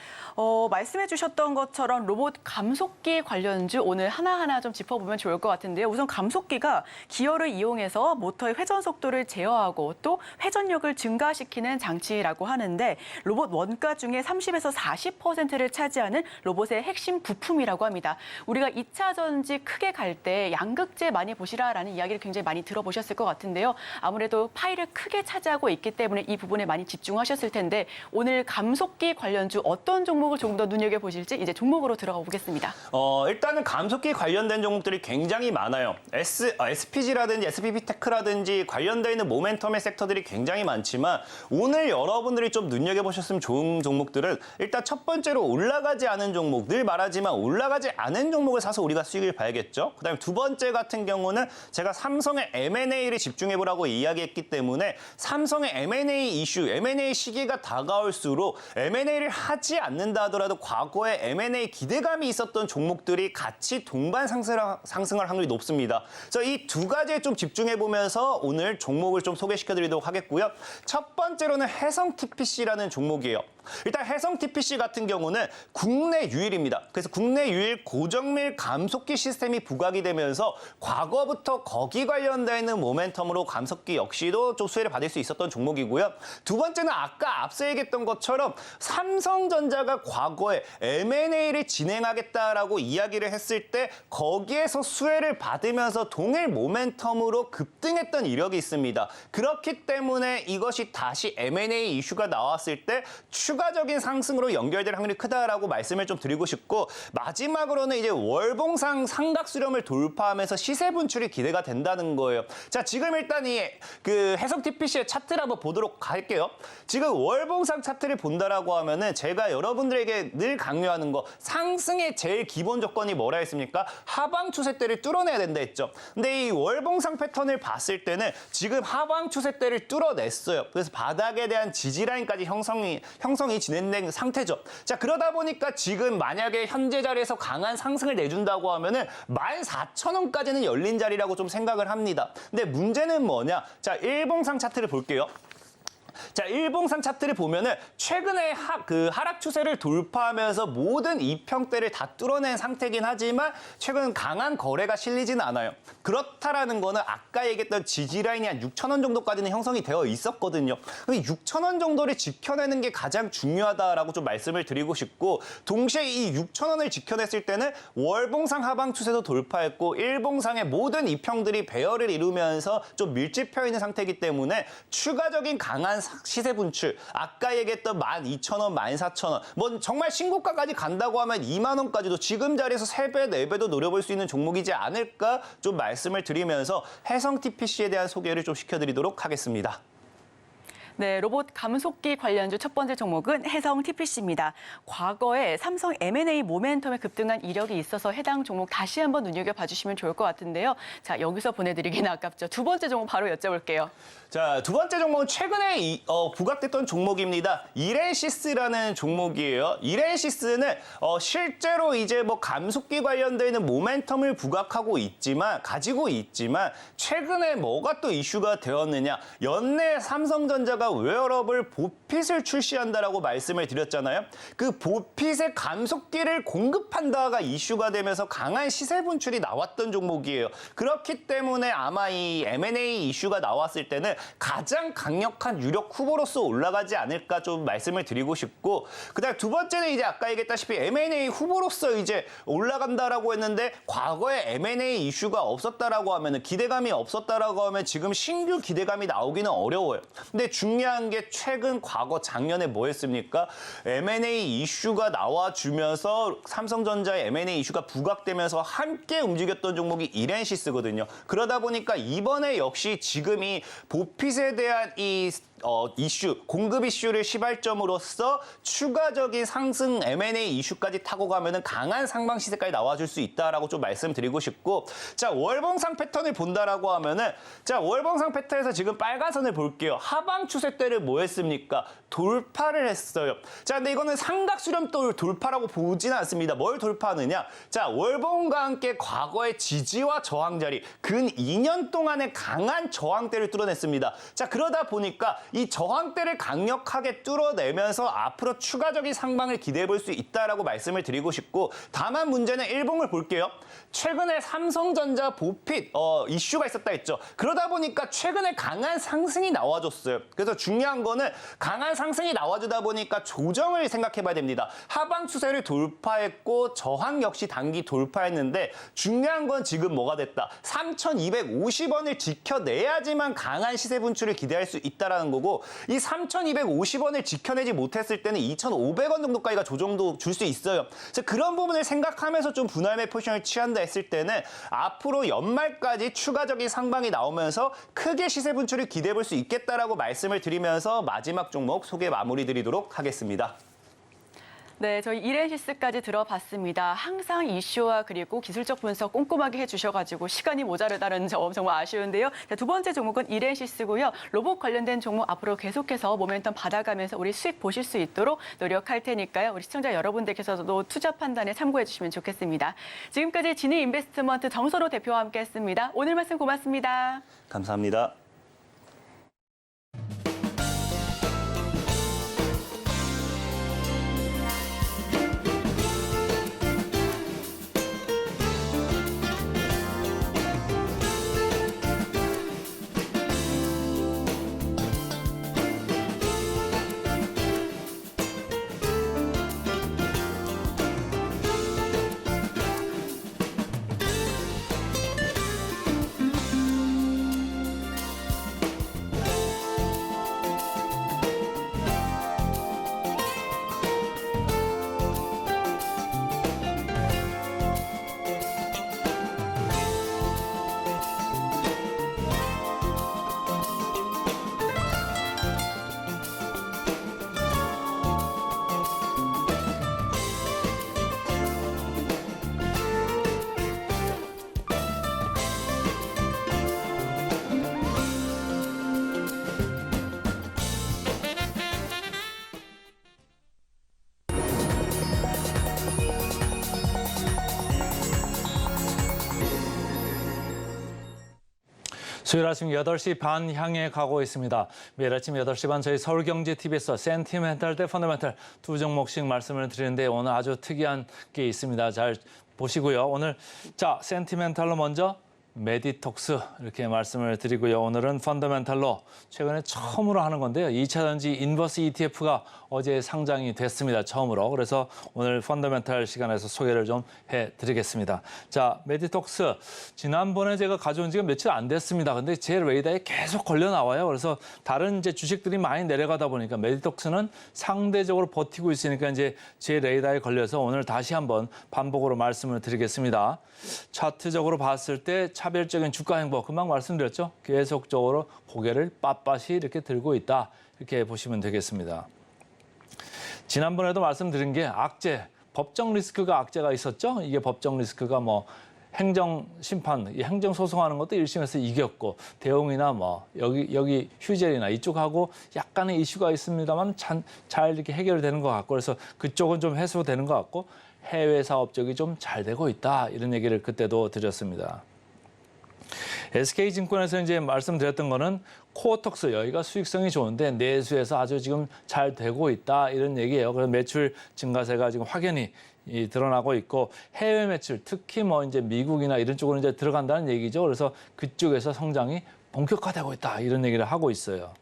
말씀해 주셨던 것처럼 로봇 감속기 관련주 오늘 하나하나 좀 짚어보면 좋을 것 같은데요. 우선 감속기가 기어를 이용해서 모터의 회전 속도를 제어하고 또 회전력을 증가시키는 장치라고 하는데 로봇 원가 중에 30에서 40%를 차지하는 로봇의 핵심 부품이라고 합니다. 우리가 2차 전지 크게 갈 때 양극재 많이 보시라라는 이야기를 굉장히 많이 들어보셨을 것 같은데요. 아무래도 파이를 크게 차지하고 있기 때문에 이 부분에 많이 집중하셨을 텐데 오늘 감속기 관련주 어떤 종목을 조금 더 눈여겨보실지 이제 종목으로 들어가 보겠습니다. 일단은 감속기 관련된 종목들이 굉장히 많아요. SPG라든지 SPP테크라든지 관련되어 있는 모멘텀의 섹터들이 굉장히 많지만 오늘 여러분들이 좀 눈여겨보셨으면 좋은 종목들은 일단 첫 번째로 올라가지 않은 종목, 늘 말하지만 올라가지 않은 종목을 사서 우리가 수익을 봐야겠죠. 그다음에 두 번째 같은 경우는 제가 삼성의 M&A를 집중해보라고 이야기했기 때문에 삼성의 M&A 이슈, M&A 시기가 다가올수록 M&A를 하지 않는다 하더라도 과거에 M&A 기대감이 있었던 종목들이 같이 동반 상승할 확률이 높습니다. 그래서 이 두 가지에 좀 집중해보면서 오늘 종목을 좀 소개시켜드리도록 하겠고요. 첫 번째로는 해성 TPC라는 종목이에요. 일단 해성 TPC 같은 경우는 국내 유일입니다. 그래서 국내 유일 고정밀 감속기 시스템이 부각이 되면서 과거부터 거기 관련되어 있는 모멘텀으로 감속기 역시도 좀 수혜를 받을 수 있었던 종목이고요. 두 번째는 아까 앞서 얘기했던 것처럼 삼성전자가 과거에 M&A를 진행하겠다라고 이야기를 했을 때 거기에서 수혜를 받으면서 동일 모멘텀으로 급등했던 이력이 있습니다. 그렇기 때문에 이것이 다시 M&A 이슈가 나왔을 때 추가적인 상승으로 연결될 확률이 크다라고 말씀을 좀 드리고 싶고 마지막으로는 이제 월봉상 삼각수렴을 돌파하면서 시세 분출이 기대가 된다는 거예요. 자, 지금 일단 그 해성 TPC의 차트를 한번 보도록 할게요. 지금 월봉상 차트를 본다라고 하면은 제가 여러분들에게 늘 강조하는 거 상승의 제일 기본 조건이 뭐라 했습니까? 하방 추세대를 뚫어내야 된다 했죠. 근데 이 월봉상 패턴을 봤을 때는 지금 하방 추세대를 뚫어냈어요. 그래서 바닥에 대한 지지 라인까지 형성이 진행된 상태죠. 자, 그러다 보니까 지금 만약에 현재 자리에서 강한 상승을 내준다고 하면은 14,000원까지는 열린 자리라고 좀 생각을 합니다. 근데 문제는 뭐냐? 자, 일봉상 차트를 볼게요. 자, 일봉상 차트를 보면은 최근에 하락 추세를 돌파하면서 모든 이평대를 다 뚫어낸 상태긴 하지만 최근 강한 거래가 실리지는 않아요. 그렇다라는 거는 아까 얘기했던 지지라인이 한 6,000원 정도까지는 형성이 되어 있었거든요. 6,000원 정도를 지켜내는 게 가장 중요하다라고 좀 말씀을 드리고 싶고 동시에 이 6,000원을 지켜냈을 때는 월봉상 하방 추세도 돌파했고 일봉상의 모든 이평들이 배열을 이루면서 좀 밀집해 있는 상태이기 때문에 추가적인 강한 시세 분출, 아까 얘기했던 12,000원, 14,000원, 뭐 정말 신고가까지 간다고 하면 2만 원까지도 지금 자리에서 3배, 4배도 노려볼 수 있는 종목이지 않을까 좀 말씀을 드리면서 해성 TPC에 대한 소개를 좀 시켜드리도록 하겠습니다. 네, 로봇 감속기 관련주 첫 번째 종목은 해성 TPC입니다. 과거에 삼성 M&A 모멘텀에 급등한 이력이 있어서 해당 종목 다시 한번 눈여겨봐 주시면 좋을 것 같은데요. 자, 여기서 보내드리긴 아깝죠. 두 번째 종목 바로 여쭤볼게요. 자, 두 번째 종목은 최근에 부각됐던 종목입니다. 이렌시스라는 종목이에요. 이렌시스는 실제로 이제 뭐 감속기 관련돼 있는 모멘텀을 가지고 있지만 최근에 뭐가 또 이슈가 되었느냐? 연내 삼성전자가 웨어러블 보핏을 출시한다라고 말씀을 드렸잖아요. 그 보핏의 감속기를 공급한다가 이슈가 되면서 강한 시세 분출이 나왔던 종목이에요. 그렇기 때문에 아마 이 M&A 이슈가 나왔을 때는 가장 강력한 유력 후보로서 올라가지 않을까 좀 말씀을 드리고 싶고, 그다음 두 번째는 이제 아까 얘기했다시피 M&A 후보로서 이제 올라간다라고 했는데 과거에 M&A 이슈가 없었다라고 하면은 기대감이 없었다라고 하면 지금 신규 기대감이 나오기는 어려워요. 근데 중요한 게 최근 과거 작년에 뭐 했습니까? M&A 이슈가 나와주면서 삼성전자의 M&A 이슈가 부각되면서 함께 움직였던 종목이 이렌시스거든요. 그러다 보니까 이번에 역시 지금이 보핏에 대한 이 이슈, 공급 이슈를 시발점으로써 추가적인 상승 M&A 이슈까지 타고 가면은 강한 상방 시세까지 나와줄 수 있다라고 좀 말씀드리고 싶고, 자, 월봉상 패턴을 본다라고 하면은, 자, 월봉상 패턴에서 지금 빨간 선을 볼게요. 하방 추세대를 뭐 했습니까? 돌파를 했어요. 자, 근데 이거는 삼각 수렴돌 돌파라고 보지는 않습니다. 뭘 돌파하느냐? 자, 월봉과 함께 과거의 지지와 저항 자리, 근 2년 동안의 강한 저항대를 뚫어냈습니다. 자, 그러다 보니까 이 저항대를 강력하게 뚫어내면서 앞으로 추가적인 상방을 기대해 볼 수 있다라고 말씀을 드리고 싶고, 다만 문제는 일봉을 볼게요. 최근에 삼성전자 보핏 이슈가 있었다 했죠. 그러다 보니까 최근에 강한 상승이 나와줬어요. 그래서 중요한 거는 강한 상승이 나와주다 보니까 조정을 생각해 봐야 됩니다. 하방 추세를 돌파했고 저항 역시 단기 돌파했는데 중요한 건 지금 뭐가 됐다. 3,250원을 지켜내야지만 강한 시세 분출을 기대할 수 있다라는 거고, 이 3,250원을 지켜내지 못했을 때는 2,500원 정도까지가 조정도 줄 수 있어요. 그래서 그런 부분을 생각하면서 좀 분할매 포지션을 취한다 했을 때는 앞으로 연말까지 추가적인 상방이 나오면서 크게 시세 분출을 기대해 볼 수 있겠다라고 말씀을 드리면서 마지막 종목 소개 마무리 드리도록 하겠습니다. 네, 저희 이렌시스까지 들어봤습니다. 항상 이슈와 그리고 기술적 분석 꼼꼼하게 해주셔가지고 시간이 모자르다는 점 정말 아쉬운데요. 자, 두 번째 종목은 이렌시스고요. 로봇 관련된 종목 앞으로 계속해서 모멘텀 받아가면서 우리 수익 보실 수 있도록 노력할 테니까요. 우리 시청자 여러분들께서도 투자 판단에 참고해 주시면 좋겠습니다. 지금까지 진희인베스트먼트 정선호 대표와 함께했습니다. 오늘 말씀 고맙습니다. 감사합니다. 수요일 아침 8시 반 향해 가고 있습니다. 매일 아침 8시 반 저희 서울경제TV에서 센티멘탈 대 펀더멘탈 두 종목씩 말씀을 드리는데 오늘 아주 특이한 게 있습니다. 잘 보시고요. 오늘 자 센티멘탈로 먼저 메디톡스 이렇게 말씀을 드리고요. 오늘은 펀더멘탈로 최근에 처음으로 하는 건데요. 2차전지 인버스 ETF가 어제 상장이 됐습니다. 처음으로. 그래서 오늘 펀더멘탈 시간에서 소개를 좀 해드리겠습니다. 자, 메디톡스. 지난번에 제가 가져온 지가 며칠 안 됐습니다. 근데 제 레이더에 계속 걸려 나와요. 그래서 다른 이제 주식들이 많이 내려가다 보니까 메디톡스는 상대적으로 버티고 있으니까 이제 제 레이더에 걸려서 오늘 다시 한번 반복으로 말씀을 드리겠습니다. 차트적으로 봤을 때 차별적인 주가 행보 금방 말씀드렸죠. 계속적으로 고개를 빳빳이 이렇게 들고 있다. 이렇게 보시면 되겠습니다. 지난번에도 말씀드린 게 악재, 법정 리스크가 악재가 있었죠. 이게 법정 리스크가 뭐 행정 심판, 행정 소송하는 것도 1심에서 이겼고 대웅이나 뭐 여기 휴젤이나 이쪽하고 약간의 이슈가 있습니다만 잘 이렇게 해결되는 것 같고 그래서 그쪽은 좀 해소되는 것 같고 해외 사업 쪽이 좀 잘 되고 있다 이런 얘기를 그때도 드렸습니다. SK증권에서 이제 말씀드렸던 거는 코어톡스 여기가 수익성이 좋은데 내수에서 아주 지금 잘 되고 있다 이런 얘기예요. 그래서 매출 증가세가 지금 확연히 드러나고 있고 해외 매출 특히 뭐 이제 미국이나 이런 쪽으로 이제 들어간다는 얘기죠. 그래서 그쪽에서 성장이 본격화되고 있다 이런 얘기를 하고 있어요.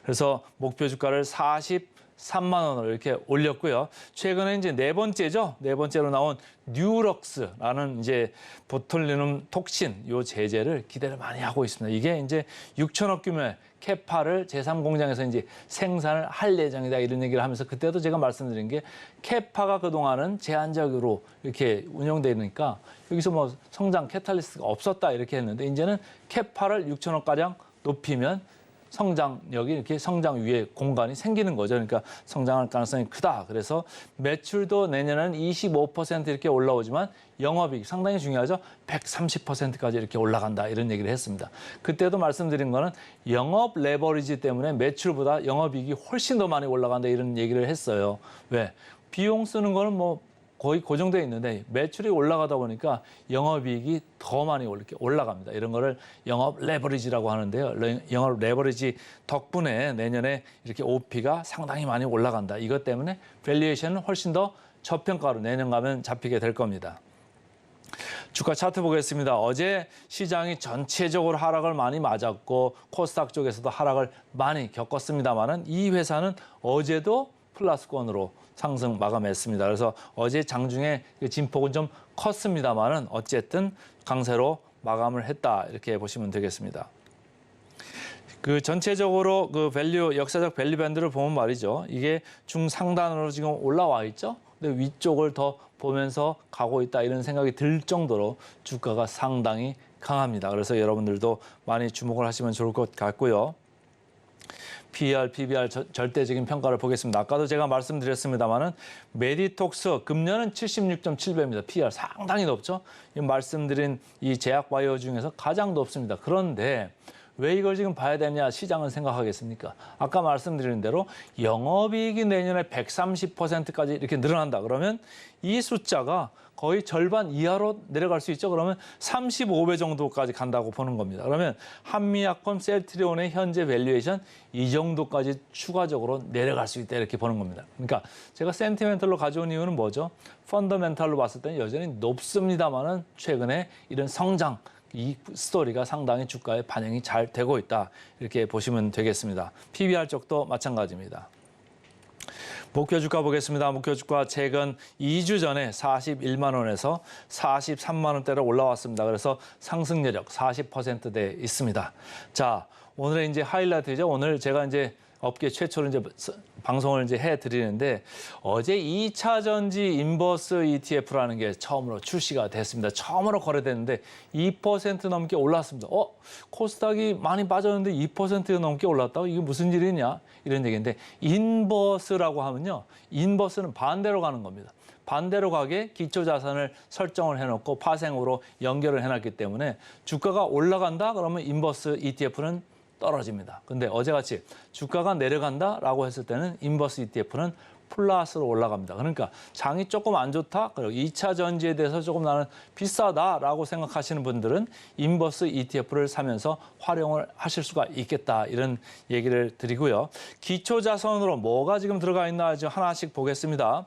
그래서 목표 주가를 43만 원으로 이렇게 올렸고요. 최근에 이제 네 번째로 나온 뉴럭스라는 이제 보톨리눔 톡신 요 제재를 기대를 많이 하고 있습니다. 이게 이제 6천억 규모의 캐파를 제3공장에서 이제 생산을 할 예정이다 이런 얘기를 하면서 그때도 제가 말씀드린 게 캐파가 그동안은 제한적으로 이렇게 운영돼 있으니까 여기서 뭐 성장 캐탈리스트가 없었다 이렇게 했는데 이제는 캐파를 6천억 가량 높이면 성장력이 이렇게 성장 위에 공간이 생기는 거죠. 그러니까 성장할 가능성이 크다. 그래서 매출도 내년에는 25% 이렇게 올라오지만 영업이익 상당히 중요하죠. 130%까지 이렇게 올라간다. 이런 얘기를 했습니다. 그때도 말씀드린 거는 영업 레버리지 때문에 매출보다 영업이익이 훨씬 더 많이 올라간다. 이런 얘기를 했어요. 왜? 비용 쓰는 거는 뭐 거의 고정되어 있는데 매출이 올라가다 보니까 영업이익이 더 많이 이렇게 올라갑니다. 이런 거를 영업 레버리지라고 하는데요. 영업 레버리지 덕분에 내년에 이렇게 OP가 상당히 많이 올라간다. 이것 때문에 밸류에이션은 훨씬 더 저평가로 내년 가면 잡히게 될 겁니다. 주가 차트 보겠습니다. 어제 시장이 전체적으로 하락을 많이 맞았고 코스닥 쪽에서도 하락을 많이 겪었습니다만은 이 회사는 어제도 플러스권으로 상승 마감했습니다. 그래서 어제 장중에 진폭은 좀 컸습니다만은 어쨌든 강세로 마감을 했다 이렇게 보시면 되겠습니다. 그 전체적으로 그 밸류 역사적 밸류 밴드를 보면 말이죠. 이게 중상단으로 지금 올라와 있죠. 근데 위쪽을 더 보면서 가고 있다 이런 생각이 들 정도로 주가가 상당히 강합니다. 그래서 여러분들도 많이 주목을 하시면 좋을 것 같고요. PER, PBR 절대적인 평가를 보겠습니다. 아까도 제가 말씀드렸습니다마는 메디톡스 금년은 76.7배입니다. PER 상당히 높죠. 말씀드린 이 제약바이오 중에서 가장 높습니다. 그런데 왜 이걸 지금 봐야 되냐 시장은 생각하겠습니까? 아까 말씀드린 대로 영업이익이 내년에 130%까지 이렇게 늘어난다. 그러면 이 숫자가 거의 절반 이하로 내려갈 수 있죠. 그러면 35배 정도까지 간다고 보는 겁니다. 그러면 한미약품 셀트리온의 현재 밸류에이션 이 정도까지 추가적으로 내려갈 수 있다 이렇게 보는 겁니다. 그러니까 제가 센티멘털로 가져온 이유는 뭐죠? 펀더멘탈로 봤을 때는 여전히 높습니다만은 최근에 이런 성장 이 스토리가 상당히 주가에 반영이 잘 되고 있다 이렇게 보시면 되겠습니다. PBR 쪽도 마찬가지입니다. 목표 주가 보겠습니다. 목표 주가 최근 2주 전에 41만 원에서 43만 원대로 올라왔습니다. 그래서 상승 여력 40%대에 있습니다. 자, 오늘의 이제 하이라이트죠. 오늘 제가 이제 업계 최초로 이제 방송을 이제 해드리는데 어제 2차 전지 인버스 ETF라는 게 처음으로 출시가 됐습니다. 처음으로 거래됐는데 2% 넘게 올랐습니다. 코스닥이 많이 빠졌는데 2% 넘게 올랐다고? 이게 무슨 일이냐? 이런 얘기인데 인버스라고 하면요. 인버스는 반대로 가는 겁니다. 반대로 가게 기초자산을 설정을 해놓고 파생으로 연결을 해놨기 때문에 주가가 올라간다? 그러면 인버스 ETF는 떨어집니다. 근데 어제같이 주가가 내려간다라고 했을 때는 인버스 ETF는 플러스로 올라갑니다. 그러니까 장이 조금 안 좋다, 그리고 2차 전지에 대해서 조금 나는 비싸다라고 생각하시는 분들은 인버스 ETF를 사면서 활용을 하실 수가 있겠다 이런 얘기를 드리고요. 기초자산으로 뭐가 지금 들어가 있나 지금 하나씩 보겠습니다.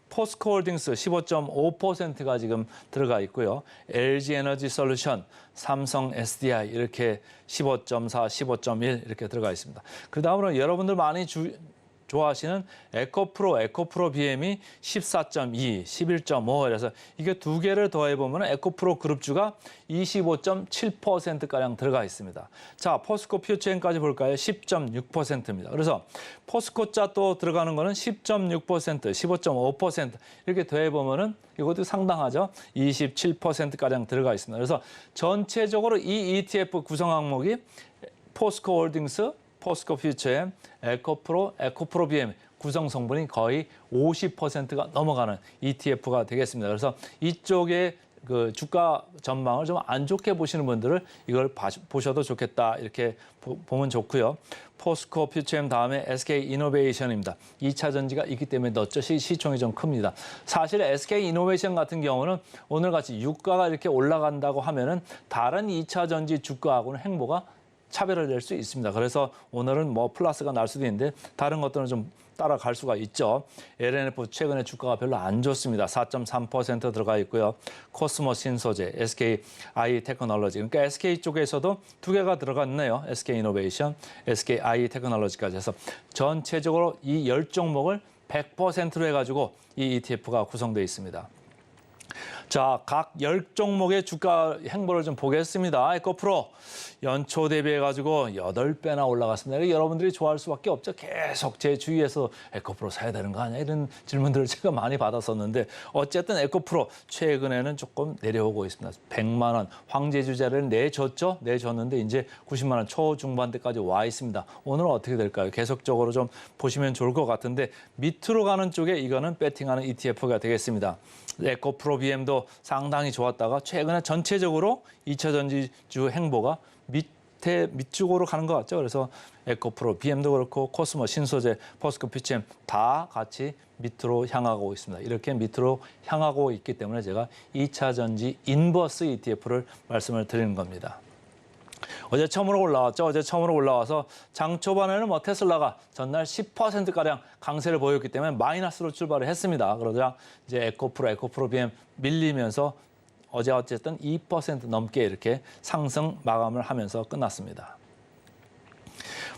포스코홀딩스 15.5%가 지금 들어가 있고요. LG에너지솔루션, 삼성 SDI 이렇게 15.4, 15.1 이렇게 들어가 있습니다. 그 다음으로 여러분들 많이 좋아하시는 에코프로 BM이 14.2, 11.5 이래서 이게 두 개를 더해보면 에코프로 그룹주가 25.7%가량 들어가 있습니다. 자, 포스코 퓨처엠까지 볼까요? 10.6%입니다. 그래서 포스코자 또 들어가는 거는 10.6%, 15.5% 이렇게 더해보면은 이것도 상당하죠. 27%가량 들어가 있습니다. 그래서 전체적으로 이 ETF 구성 항목이 포스코 홀딩스, 포스코 퓨처엠, 에코프로 BM 구성 성분이 거의 50%가 넘어가는 ETF가 되겠습니다. 그래서 이쪽에 그 주가 전망을 좀 안 좋게 보시는 분들은 이걸 보셔도 좋겠다 이렇게 보면 좋고요. 포스코 퓨처엠 다음에 SK이노베이션입니다. 2차 전지가 있기 때문에 넣었죠. 시총이 좀 큽니다. 사실 SK이노베이션 같은 경우는 오늘같이 유가가 이렇게 올라간다고 하면은 다른 2차 전지 주가하고는 행보가 차별을 낼 수 있습니다. 그래서 오늘은 뭐 플러스가 날 수도 있는데 다른 것들은 좀 따라갈 수가 있죠. LNF 최근에 주가가 별로 안 좋습니다. 4.3% 들어가 있고요. 코스모 신소재, SKI 테크놀로지. 그러니까 SK 쪽에서도 두 개가 들어갔네요. SK이노베이션, SKI 테크놀로지까지 해서 전체적으로 이 10종목을 100%로 해가지고 이 ETF가 구성되어 있습니다. 자, 각 10종목의 주가 행보를 좀 보겠습니다. 에코프로 연초 대비해가지고 8배나 올라갔습니다. 여러분들이 좋아할 수밖에 없죠. 계속 제 주위에서 에코프로 사야 되는 거 아니야? 이런 질문들을 제가 많이 받았었는데 어쨌든 에코프로 최근에는 조금 내려오고 있습니다. 100만 원 황제주자를 내줬죠. 내줬는데 이제 90만 원 초중반대까지 와 있습니다. 오늘은 어떻게 될까요? 계속적으로 좀 보시면 좋을 것 같은데 밑으로 가는 쪽에 이거는 배팅하는 ETF가 되겠습니다. 에코프로 BM도 상당히 좋았다가 최근에 전체적으로 2차 전지주 행보가 밑쪽으로 가는 것 같죠. 그래서 에코프로 BM도 그렇고 코스모 신소재, 포스코 퓨처엠 다 같이 밑으로 향하고 있습니다. 이렇게 밑으로 향하고 있기 때문에 제가 2차 전지 인버스 ETF를 말씀을 드리는 겁니다. 어제 처음으로 올라왔죠. 어제 처음으로 올라와서 장 초반에는 뭐 테슬라가 전날 10%가량 강세를 보였기 때문에 마이너스로 출발을 했습니다. 그러자 이제 에코프로 BM 밀리면서 어제 어쨌든 2% 넘게 이렇게 상승 마감을 하면서 끝났습니다.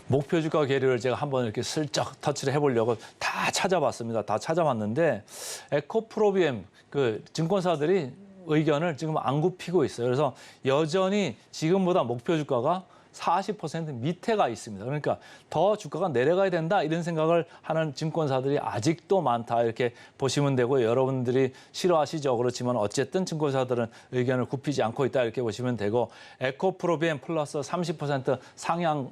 목표 주가 계류를 제가 한번 이렇게 슬쩍 터치를 해보려고 다 찾아봤습니다. 다 찾아봤는데 에코프로 BM 그 증권사들이 의견을 지금 안 굽히고 있어요. 그래서 여전히 지금보다 목표 주가가 40% 밑에 가 있습니다. 그러니까 더 주가가 내려가야 된다 이런 생각을 하는 증권사들이 아직도 많다 이렇게 보시면 되고 여러분들이 싫어하시죠. 그렇지만 어쨌든 증권사들은 의견을 굽히지 않고 있다 이렇게 보시면 되고 에코프로 BM 플러스 30% 상향이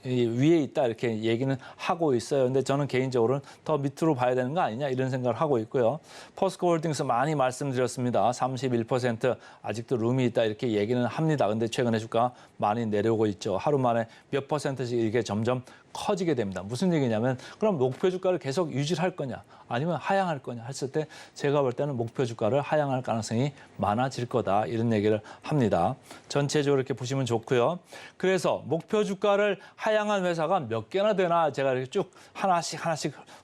위에 있다 이렇게 얘기는 하고 있어요. 근데 저는 개인적으로는 더 밑으로 봐야 되는 거 아니냐 이런 생각을 하고 있고요. 포스코 홀딩스 많이 말씀드렸습니다. 31% 아직도 룸이 있다 이렇게 얘기는 합니다. 근데 최근에 주가 많이 내려오고 있죠. 하루 만에 몇 %씩 이렇게 점점 커지게 됩니다. 무슨 얘기냐면 그럼 목표 주가를 계속 유지를 할 거냐 아니면 하향할 거냐 했을 때 제가 볼 때는 목표 주가를 하향할 가능성이 많아질 거다 이런 얘기를 합니다. 전체적으로 이렇게 보시면 좋고요. 그래서 목표 주가를 하향한 회사가 몇 개나 되나 제가 이렇게 쭉 하나씩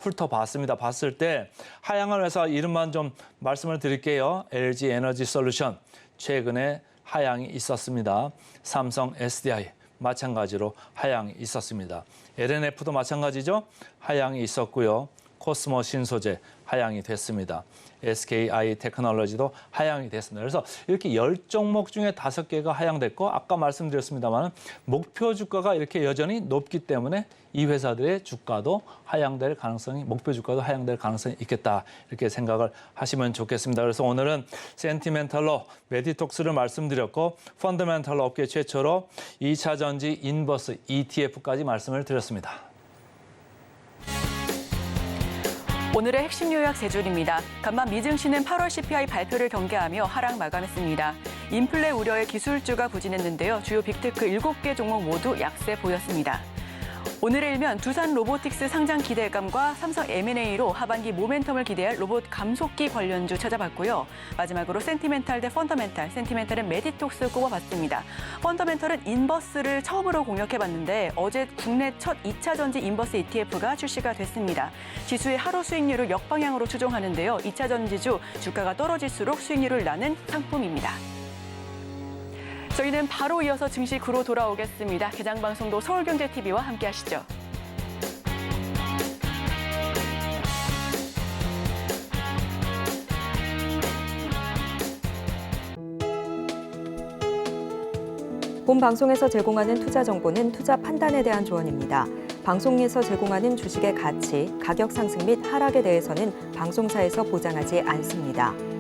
훑어봤습니다. 봤을 때 하향한 회사 이름만 좀 말씀을 드릴게요. LG 에너지 솔루션 최근에 하향이 있었습니다. 삼성 SDI 마찬가지로 하향이 있었습니다. LNF도 마찬가지죠. 하향이 있었고요. 코스모 신소재 하향이 됐습니다. SKI 테크놀로지도 하향이 됐습니다. 그래서 이렇게 10종목 중에 5개가 하향됐고 아까 말씀드렸습니다만 목표 주가가 이렇게 여전히 높기 때문에 이 회사들의 주가도 하향될 가능성이 목표 주가도 하향될 가능성이 있겠다 이렇게 생각을 하시면 좋겠습니다. 그래서 오늘은 센티멘털로 메디톡스를 말씀드렸고 펀더멘털로 업계 최초로 2차 전지 인버스 ETF까지 말씀을 드렸습니다. 오늘의 핵심 요약 세 줄입니다. 간만 미증시는 8월 CPI 발표를 경계하며 하락 마감했습니다. 인플레 우려에 기술주가 부진했는데요. 주요 빅테크 7개 종목 모두 약세 보였습니다. 오늘의 일면 두산 로보틱스 상장 기대감과 삼성 M&A로 하반기 모멘텀을 기대할 로봇 감속기 관련주 찾아봤고요. 마지막으로 센티멘탈 대 펀더멘탈, 센티멘탈은 메디톡스 꼽아봤습니다. 펀더멘탈은 인버스를 처음으로 공략해봤는데 어제 국내 첫 2차 전지 인버스 ETF가 출시가 됐습니다. 지수의 하루 수익률을 역방향으로 추종하는데요. 2차 전지주 주가가 떨어질수록 수익률을 나는 상품입니다. 저희는 바로 이어서 증시구로 돌아오겠습니다. 개장 방송도 서울경제TV와 함께하시죠. 본 방송에서 제공하는 투자 정보는 투자 판단에 대한 조언입니다. 방송에서 제공하는 주식의 가치, 가격 상승 및 하락에 대해서는 방송사에서 보장하지 않습니다.